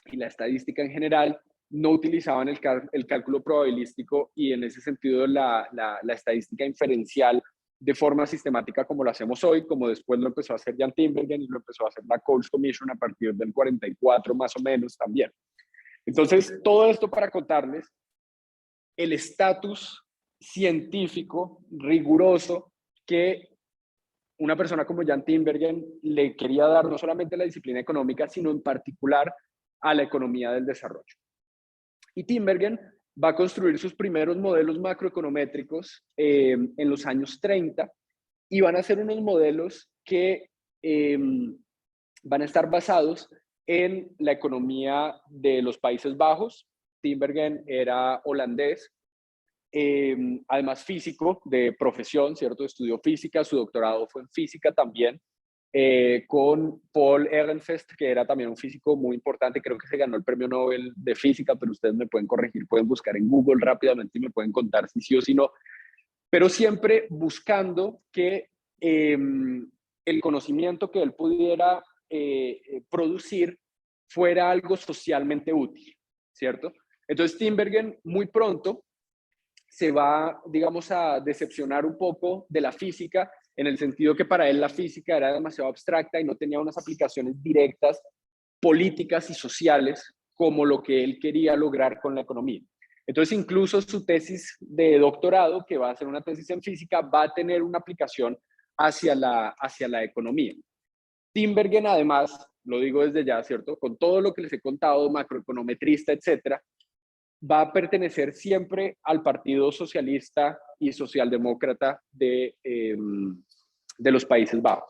y la estadística en general no utilizaban el cálculo probabilístico, y en ese sentido la estadística inferencial de forma sistemática como lo hacemos hoy, como después lo empezó a hacer Jan Tinbergen y lo empezó a hacer la Coles Commission a partir del 44 más o menos también. Entonces, todo esto para contarles el estatus científico riguroso que una persona como Jan Tinbergen le quería dar no solamente a la disciplina económica, sino en particular a la economía del desarrollo. Y Tinbergen va a construir sus primeros modelos macroeconométricos en los años 30, y van a ser unos modelos que van a estar basados en la economía de los Países Bajos. Tinbergen era holandés, además físico de profesión, ¿cierto? Estudió física, su doctorado fue en física también, con Paul Ehrenfest, que era también un físico muy importante, creo que se ganó el premio Nobel de física, pero ustedes me pueden corregir, pueden buscar en Google rápidamente y me pueden contar si sí o si no, pero siempre buscando que el conocimiento que él pudiera producir fuera algo socialmente útil, ¿cierto? Entonces Tinbergen muy pronto se va, digamos, a decepcionar un poco de la física en el sentido que para él la física era demasiado abstracta y no tenía unas aplicaciones directas, políticas y sociales como lo que él quería lograr con la economía. Entonces, incluso su tesis de doctorado, que va a ser una tesis en física, va a tener una aplicación hacia la economía. Tinbergen, además, lo digo desde ya, ¿cierto? Con todo lo que les he contado, macroeconometrista, etcétera, va a pertenecer siempre al Partido Socialista y Socialdemócrata de los Países Bajos,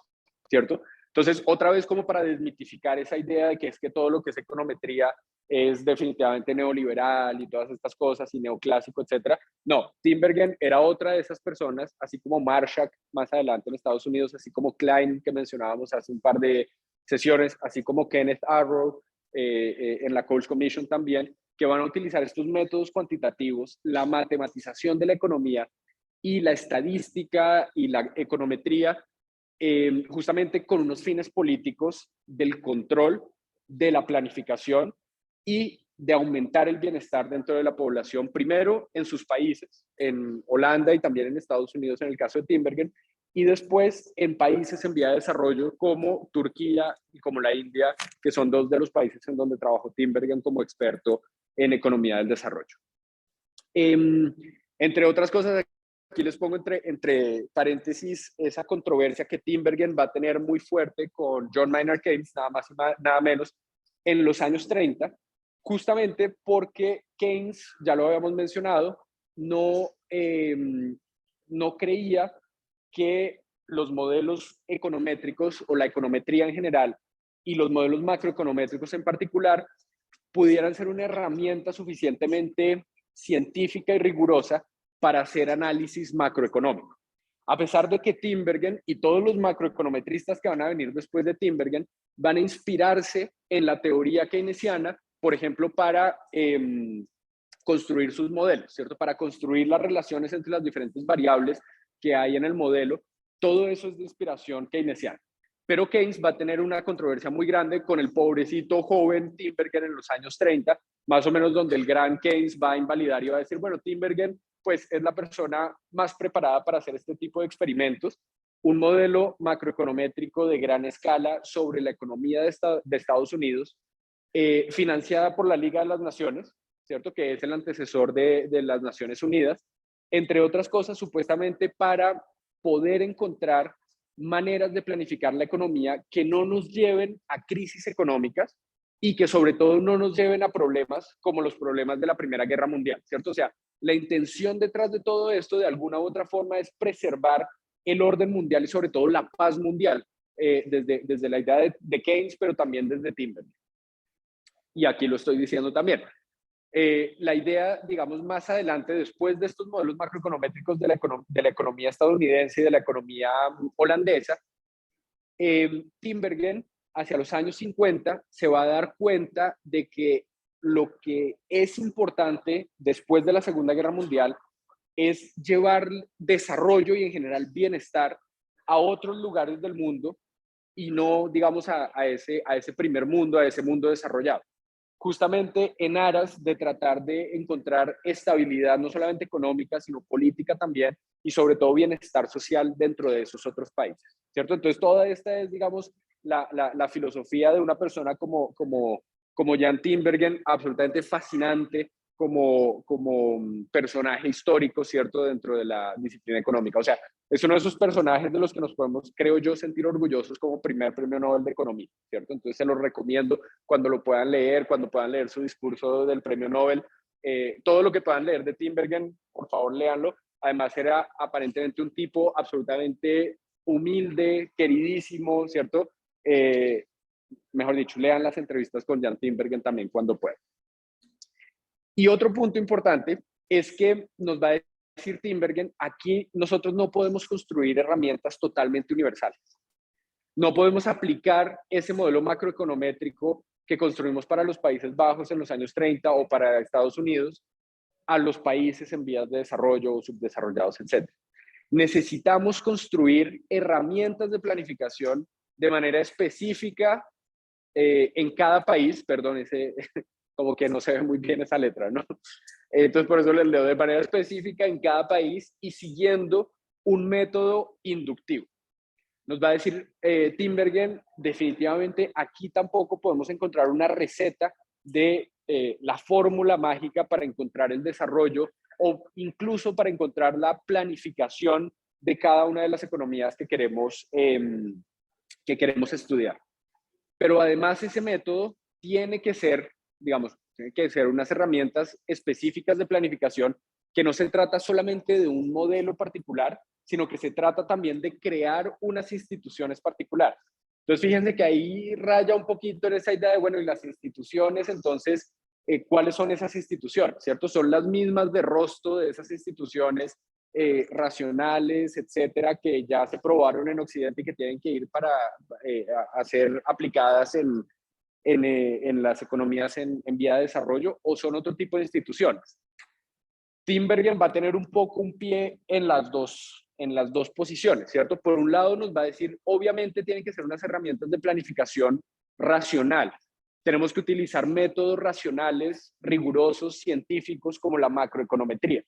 ¿cierto? Entonces, otra vez como para desmitificar esa idea de que es que todo lo que es econometría es definitivamente neoliberal y todas estas cosas y neoclásico, etcétera. No, Tinbergen era otra de esas personas, así como Marshall más adelante en Estados Unidos, así como Klein que mencionábamos hace un par de sesiones, así como Kenneth Arrow en la Coles Commission también, que van a utilizar estos métodos cuantitativos, la matematización de la economía y la estadística y la econometría, justamente con unos fines políticos del control, de la planificación y de aumentar el bienestar dentro de la población, primero en sus países, en Holanda y también en Estados Unidos en el caso de Tinbergen, y después en países en vía de desarrollo como Turquía y como la India, que son dos de los países en donde trabajó Tinbergen como experto en economía del desarrollo. Entre otras cosas, aquí les pongo entre paréntesis esa controversia que Tinbergen va a tener muy fuerte con John Maynard Keynes, nada más y nada menos, en los años 30, justamente porque Keynes, ya lo habíamos mencionado, no creía que los modelos econométricos o la econometría en general y los modelos macroeconométricos en particular pudieran ser una herramienta suficientemente científica y rigurosa para hacer análisis macroeconómico. A pesar de que Tinbergen y todos los macroeconometristas que van a venir después de Tinbergen van a inspirarse en la teoría keynesiana, por ejemplo, para construir sus modelos, ¿cierto? Para construir las relaciones entre las diferentes variables que hay en el modelo. Todo eso es de inspiración keynesiana. Pero Keynes va a tener una controversia muy grande con el pobrecito joven Tinbergen en los años 30, más o menos donde el gran Keynes va a invalidar y va a decir, bueno, Tinbergen pues es la persona más preparada para hacer este tipo de experimentos. Un modelo macroeconométrico de gran escala sobre la economía de Estados Unidos, financiada por la Liga de las Naciones, ¿cierto? Que es el antecesor de las Naciones Unidas, entre otras cosas, supuestamente para poder encontrar maneras de planificar la economía que no nos lleven a crisis económicas y que sobre todo no nos lleven a problemas como los problemas de la Primera Guerra Mundial, ¿cierto? O sea, la intención detrás de todo esto de alguna u otra forma es preservar el orden mundial y sobre todo la paz mundial, desde la idea de Keynes, pero también desde Tinbergen. Y aquí lo estoy diciendo también. La idea, digamos, más adelante, después de estos modelos macroeconométricos de la economía estadounidense y de la economía holandesa, Tinbergen, hacia los años 50, se va a dar cuenta de que lo que es importante después de la Segunda Guerra Mundial es llevar desarrollo y en general bienestar a otros lugares del mundo y no, digamos, a ese primer mundo, a ese mundo desarrollado, justamente en aras de tratar de encontrar estabilidad, no solamente económica, sino política también, y sobre todo bienestar social dentro de esos otros países, ¿cierto? Entonces, toda esta es, digamos, la filosofía de una persona como Jan Tinbergen, absolutamente fascinante como personaje histórico, ¿cierto? Dentro de la disciplina económica. O sea, es uno de esos personajes de los que nos podemos, creo yo, sentir orgullosos como primer premio Nobel de Economía, ¿cierto? Entonces se los recomiendo cuando lo puedan leer, cuando puedan leer su discurso del premio Nobel. Todo lo que puedan leer de Tinbergen, por favor, léanlo. Además, era aparentemente un tipo absolutamente humilde, queridísimo, ¿cierto? Mejor dicho, lean las entrevistas con Jan Tinbergen también cuando puedan. Y otro punto importante es que nos va a decir Tinbergen, aquí nosotros no podemos construir herramientas totalmente universales. No podemos aplicar ese modelo macroeconométrico que construimos para los Países Bajos en los años 30 o para Estados Unidos a los países en vías de desarrollo o subdesarrollados, etc. Necesitamos construir herramientas de planificación de manera específica en cada país, perdón, como que no se ve muy bien esa letra, ¿no? Entonces, por eso les leo de manera específica en cada país y siguiendo un método inductivo. Nos va a decir Tinbergen, definitivamente aquí tampoco podemos encontrar una receta de la fórmula mágica para encontrar el desarrollo o incluso para encontrar la planificación de cada una de las economías que queremos estudiar. Pero además ese método tiene que ser, digamos, tiene que ser unas herramientas específicas de planificación que no se trata solamente de un modelo particular, sino que se trata también de crear unas instituciones particulares. Entonces, fíjense que ahí raya un poquito en esa idea de, bueno, y las instituciones, entonces, ¿cuáles son esas instituciones? ¿Cierto? Son las mismas de rostro de esas instituciones racionales, etcétera, que ya se probaron en Occidente y que tienen que ir para a ser aplicadas en las economías en vía de desarrollo, o son otro tipo de instituciones. Tinbergen va a tener un poco un pie en las dos posiciones, ¿cierto? Por un lado nos va a decir, obviamente tienen que ser unas herramientas de planificación racional. Tenemos que utilizar métodos racionales, rigurosos, científicos, como la macroeconometría,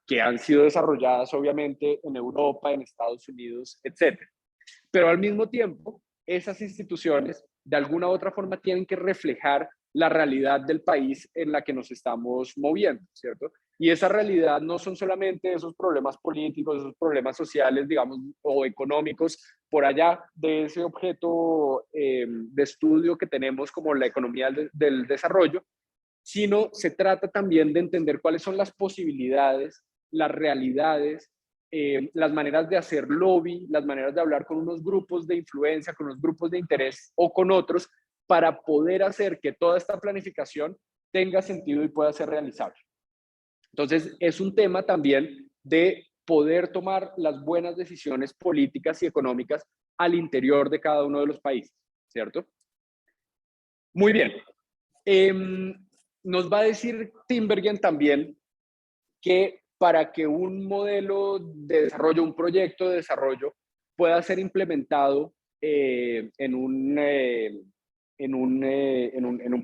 que han sido desarrolladas obviamente en Europa, en Estados Unidos, etc. Pero al mismo tiempo, esas instituciones de alguna u otra forma tienen que reflejar la realidad del país en la que nos estamos moviendo, ¿cierto? Y esa realidad no son solamente esos problemas políticos, esos problemas sociales, digamos, o económicos, por allá de ese objeto de estudio que tenemos como la economía del desarrollo, sino se trata también de entender cuáles son las posibilidades, las realidades, las maneras de hacer lobby, las maneras de hablar con unos grupos de influencia, con unos grupos de interés o con otros, para poder hacer que toda esta planificación tenga sentido y pueda ser realizable. Entonces, es un tema también de poder tomar las buenas decisiones políticas y económicas al interior de cada uno de los países, ¿cierto? Muy bien. Nos va a decir Tinbergen también que para que un modelo de desarrollo, un proyecto de desarrollo pueda ser implementado en un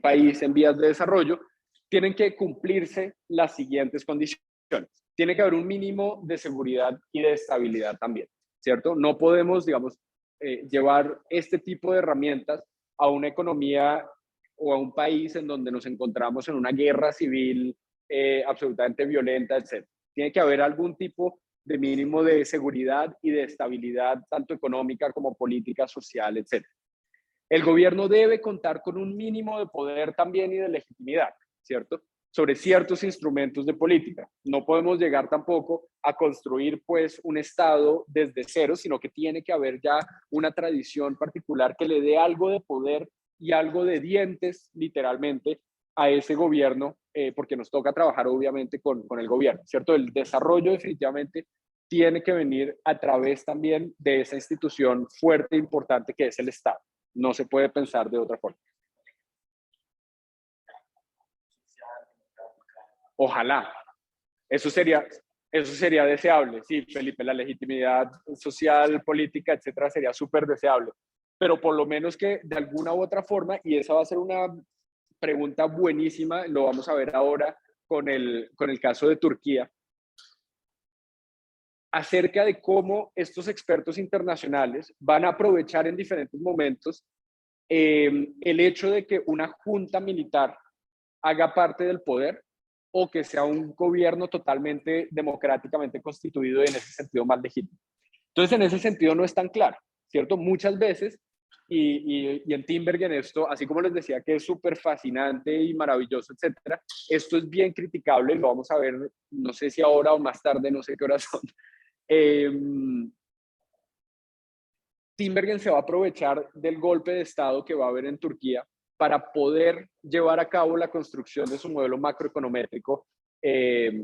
país en vías de desarrollo, tienen que cumplirse las siguientes condiciones. Tiene que haber un mínimo de seguridad y de estabilidad también, ¿cierto? No podemos, digamos, llevar este tipo de herramientas a una economía o a un país en donde nos encontramos en una guerra civil absolutamente violenta, etc. Tiene que haber algún tipo de mínimo de seguridad y de estabilidad, tanto económica como política, social, etc. El gobierno debe contar con un mínimo de poder también y de legitimidad, ¿cierto? Sobre ciertos instrumentos de política. No podemos llegar tampoco a construir pues un Estado desde cero, sino que tiene que haber ya una tradición particular que le dé algo de poder y algo de dientes, literalmente, a ese gobierno, porque nos toca trabajar obviamente con el gobierno, ¿cierto? El desarrollo definitivamente tiene que venir a través también de esa institución fuerte e importante que es el Estado. No se puede pensar de otra forma. Ojalá. Eso sería deseable. Sí, Felipe, la legitimidad social, política, etcétera, sería súper deseable. Pero por lo menos que de alguna u otra forma, y esa va a ser una pregunta buenísima, lo vamos a ver ahora con el caso de Turquía, acerca de cómo estos expertos internacionales van a aprovechar en diferentes momentos el hecho de que una junta militar haga parte del poder o que sea un gobierno totalmente democráticamente constituido y en ese sentido más legítimo. Entonces, en ese sentido no es tan claro, ¿cierto? Muchas veces, y en Tinbergen esto, así como les decía que es súper fascinante y maravilloso, etcétera, esto es bien criticable, lo vamos a ver, no sé si ahora o más tarde, no sé qué horas son. Tinbergen se va a aprovechar del golpe de Estado que va a haber en Turquía para poder llevar a cabo la construcción de su modelo macroeconométrico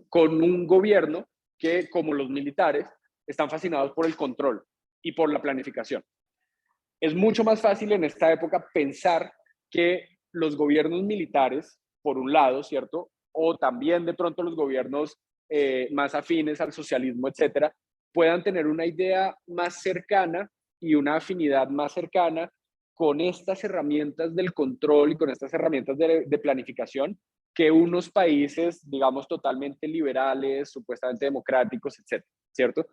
con un gobierno que, como los militares, están fascinados por el control y por la planificación. Es mucho más fácil en esta época pensar que los gobiernos militares, por un lado, ¿cierto? O también de pronto los gobiernos más afines al socialismo, etcétera, puedan tener una idea más cercana y una afinidad más cercana con estas herramientas del control y con estas herramientas de planificación que unos países, digamos, totalmente liberales, supuestamente democráticos, etcétera, ¿cierto?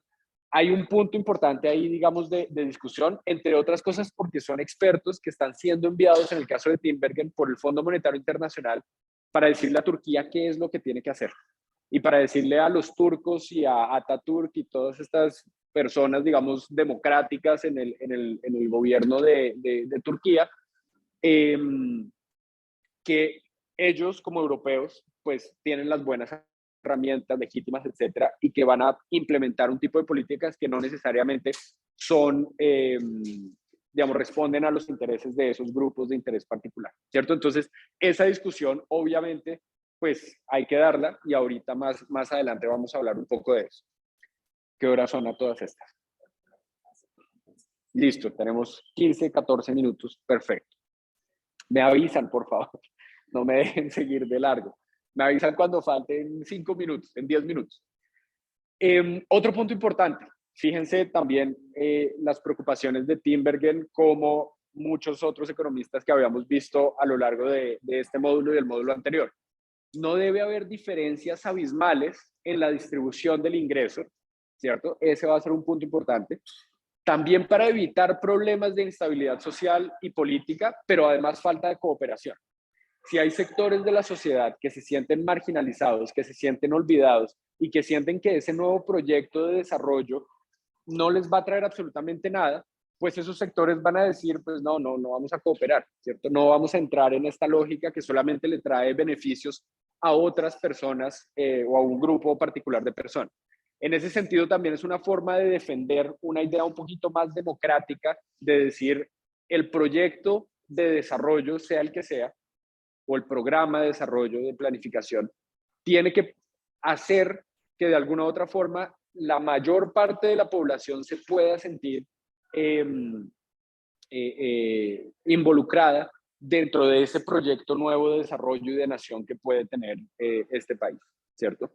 hay un punto importante ahí, digamos, de discusión, entre otras cosas porque son expertos que están siendo enviados, en el caso de Tinbergen, por el Fondo Monetario Internacional para decirle a Turquía qué es lo que tiene que hacer. Y para decirle a los turcos y a Ataturk y todas estas personas, digamos, democráticas en el gobierno de Turquía, que ellos como europeos pues tienen las buenas herramientas legítimas, etcétera, y que van a implementar un tipo de políticas que no necesariamente son, digamos, responden a los intereses de esos grupos de interés particular, ¿cierto? Entonces, esa discusión, obviamente, pues hay que darla y ahorita más adelante vamos a hablar un poco de eso. ¿Qué horas son a todas estas? Listo, tenemos 15, 14 minutos, perfecto. Me avisan, por favor, no me dejen seguir de largo. Me avisan cuando falten 5 minutos, en 10 minutos. Otro punto importante, fíjense también las preocupaciones de Tinbergen como muchos otros economistas que habíamos visto a lo largo de este módulo y del módulo anterior. No debe haber diferencias abismales en la distribución del ingreso, ¿cierto? Ese va a ser un punto importante. También para evitar problemas de instabilidad social y política, pero además falta de cooperación. Si hay sectores de la sociedad que se sienten marginalizados, que se sienten olvidados y que sienten que ese nuevo proyecto de desarrollo no les va a traer absolutamente nada, pues esos sectores van a decir, pues no vamos a cooperar, ¿cierto? No vamos a entrar en esta lógica que solamente le trae beneficios a otras personas o a un grupo particular de personas. En ese sentido, también es una forma de defender una idea un poquito más democrática, de decir, el proyecto de desarrollo, sea el que sea, o el programa de desarrollo de planificación, tiene que hacer que de alguna u otra forma la mayor parte de la población se pueda sentir involucrada dentro de ese proyecto nuevo de desarrollo y de nación que puede tener este país, ¿cierto?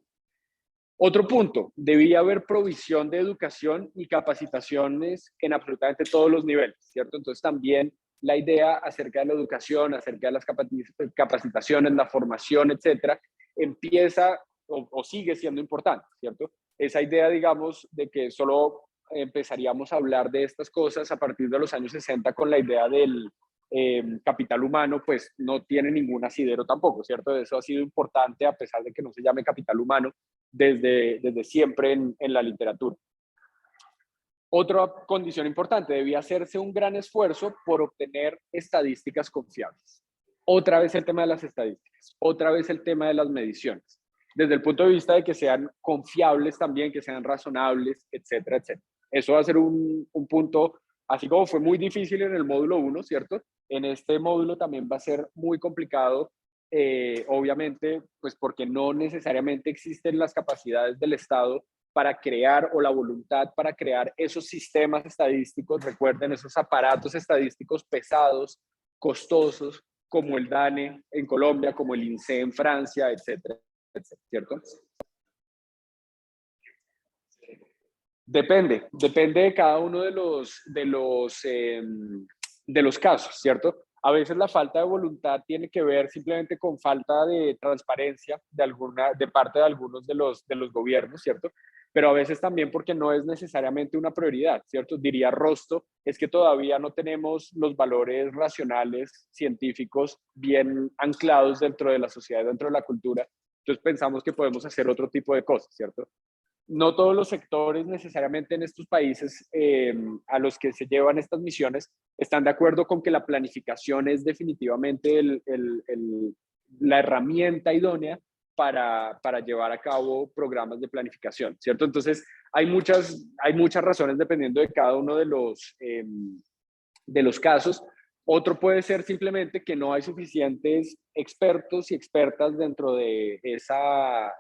Otro punto, debía haber provisión de educación y capacitaciones en absolutamente todos los niveles, ¿cierto? Entonces también la idea acerca de la educación, acerca de las capacitaciones, la formación, etcétera, empieza o sigue siendo importante, ¿cierto? Esa idea, digamos, de que solo empezaríamos a hablar de estas cosas a partir de los años 60 con la idea del capital humano, pues no tiene ningún asidero tampoco, ¿cierto? Eso ha sido importante a pesar de que no se llame capital humano desde siempre en la literatura. Otra condición importante, debía hacerse un gran esfuerzo por obtener estadísticas confiables. Otra vez el tema de las estadísticas, otra vez el tema de las mediciones, desde el punto de vista de que sean confiables también, que sean razonables, etcétera, etcétera. Eso va a ser un punto, así como fue muy difícil en el módulo 1, ¿cierto? En este módulo también va a ser muy complicado, obviamente, pues porque no necesariamente existen las capacidades del Estado para crear o la voluntad para crear esos sistemas estadísticos, recuerden, esos aparatos estadísticos pesados, costosos, como el DANE en Colombia, como el INSEE en Francia, etcétera, etcétera, ¿cierto? Depende de cada uno de los casos, ¿cierto? A veces la falta de voluntad tiene que ver simplemente con falta de transparencia de parte de algunos de los gobiernos, ¿cierto? Pero a veces también porque no es necesariamente una prioridad, ¿cierto? Diría Rosto, es que todavía no tenemos los valores racionales, científicos, bien anclados dentro de la sociedad, dentro de la cultura. Entonces pensamos que podemos hacer otro tipo de cosas, ¿cierto? No todos los sectores necesariamente en estos países a los que se llevan estas misiones están de acuerdo con que la planificación es definitivamente la herramienta idónea para llevar a cabo programas de planificación, ¿cierto? Entonces, hay muchas razones dependiendo de cada uno de los casos. Otro puede ser simplemente que no hay suficientes expertos y expertas dentro de esa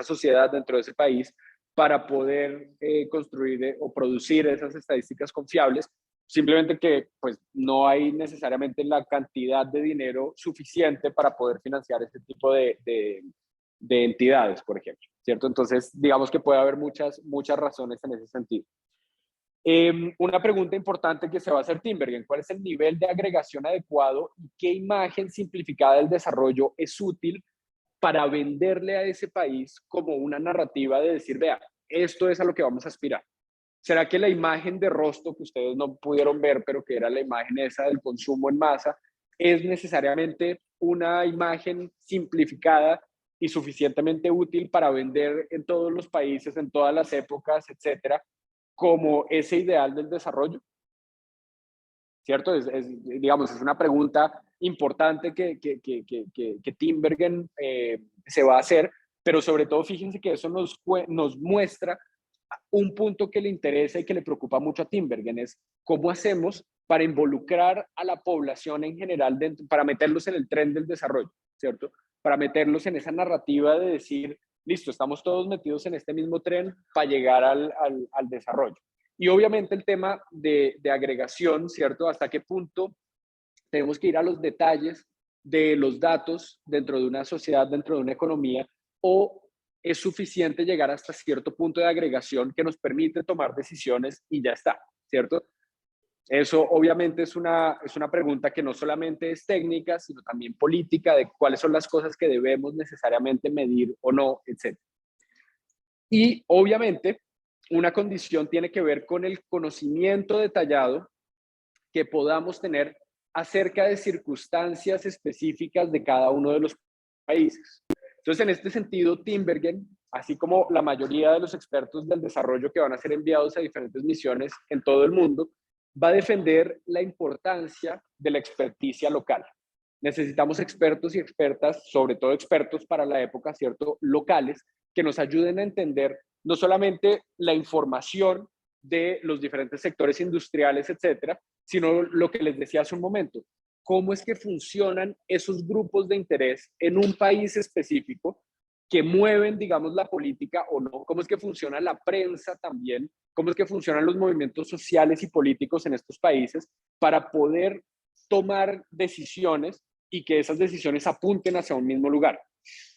sociedad, dentro de ese país, para poder construir o producir esas estadísticas confiables. Simplemente que pues, no hay necesariamente la cantidad de dinero suficiente para poder financiar este tipo de entidades, por ejemplo, ¿cierto? Entonces, digamos que puede haber muchas razones en ese sentido. Una pregunta importante que se va a hacer Tinbergen, ¿cuál es el nivel de agregación adecuado y qué imagen simplificada del desarrollo es útil para venderle a ese país como una narrativa de decir, vea, esto es a lo que vamos a aspirar. ¿Será que la imagen de Rosto, que ustedes no pudieron ver, pero que era la imagen esa del consumo en masa, es necesariamente una imagen simplificada y suficientemente útil para vender en todos los países, en todas las épocas, etcétera, como ese ideal del desarrollo? ¿Cierto? Digamos, es una pregunta importante que Tinbergen se va a hacer, pero sobre todo fíjense que eso nos muestra un punto que le interesa y que le preocupa mucho a Tinbergen, es cómo hacemos para involucrar a la población en general, para meterlos en el tren del desarrollo, ¿cierto? Para meterlos en esa narrativa de decir, listo, estamos todos metidos en este mismo tren para llegar al desarrollo. Y obviamente el tema de agregación, ¿cierto? Hasta qué punto tenemos que ir a los detalles de los datos dentro de una sociedad, dentro de una economía, o es suficiente llegar hasta cierto punto de agregación que nos permite tomar decisiones y ya está, ¿cierto? Eso obviamente es una pregunta que no solamente es técnica, sino también política, de cuáles son las cosas que debemos necesariamente medir o no, etc. Y obviamente una condición tiene que ver con el conocimiento detallado que podamos tener acerca de circunstancias específicas de cada uno de los países. Entonces, en este sentido, Tinbergen, así como la mayoría de los expertos del desarrollo que van a ser enviados a diferentes misiones en todo el mundo, va a defender la importancia de la experticia local. Necesitamos expertos y expertas, sobre todo expertos para la época, ¿cierto?, locales, que nos ayuden a entender no solamente la información de los diferentes sectores industriales, etcétera, sino lo que les decía hace un momento, cómo es que funcionan esos grupos de interés en un país específico que mueven, digamos, la política o no, cómo es que funciona la prensa también, cómo es que funcionan los movimientos sociales y políticos en estos países para poder tomar decisiones y que esas decisiones apunten hacia un mismo lugar.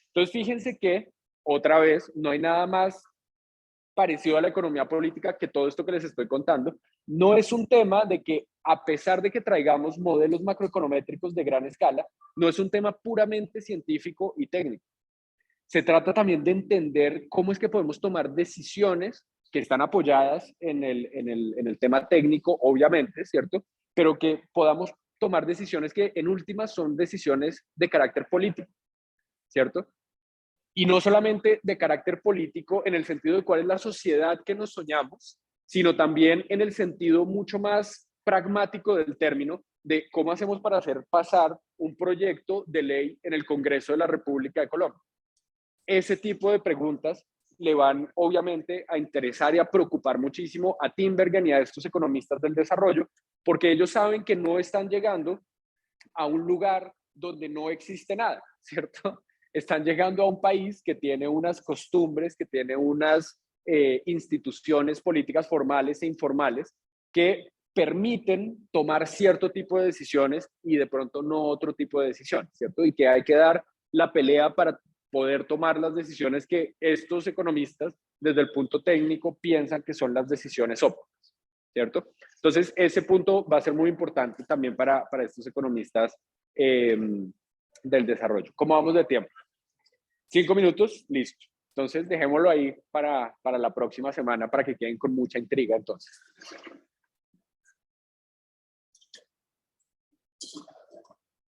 Entonces, fíjense que, otra vez, no hay nada más parecido a la economía política que todo esto que les estoy contando. No es un tema de que, a pesar de que traigamos modelos macroeconométricos de gran escala, no es un tema puramente científico y técnico. Se trata también de entender cómo es que podemos tomar decisiones que están apoyadas en el tema técnico, obviamente, ¿cierto? Pero que podamos tomar decisiones que en últimas son decisiones de carácter político, ¿cierto? Y no solamente de carácter político en el sentido de cuál es la sociedad que nos soñamos, sino también en el sentido mucho más pragmático del término de cómo hacemos para hacer pasar un proyecto de ley en el Congreso de la República de Colombia. Ese tipo de preguntas le van obviamente a interesar y a preocupar muchísimo a Tinbergen y a estos economistas del desarrollo, porque ellos saben que no están llegando a un lugar donde no existe nada, ¿cierto? Están llegando a un país que tiene unas costumbres, que tiene unas instituciones políticas formales e informales que permiten tomar cierto tipo de decisiones y de pronto no otro tipo de decisiones, ¿cierto? Y que hay que dar la pelea para poder tomar las decisiones que estos economistas, desde el punto técnico, piensan que son las decisiones óptimas, ¿cierto? Entonces, ese punto va a ser muy importante también para estos economistas del desarrollo. ¿Cómo vamos de tiempo? 5 minutos, listo. Entonces, dejémoslo ahí para la próxima semana para que queden con mucha intriga, entonces.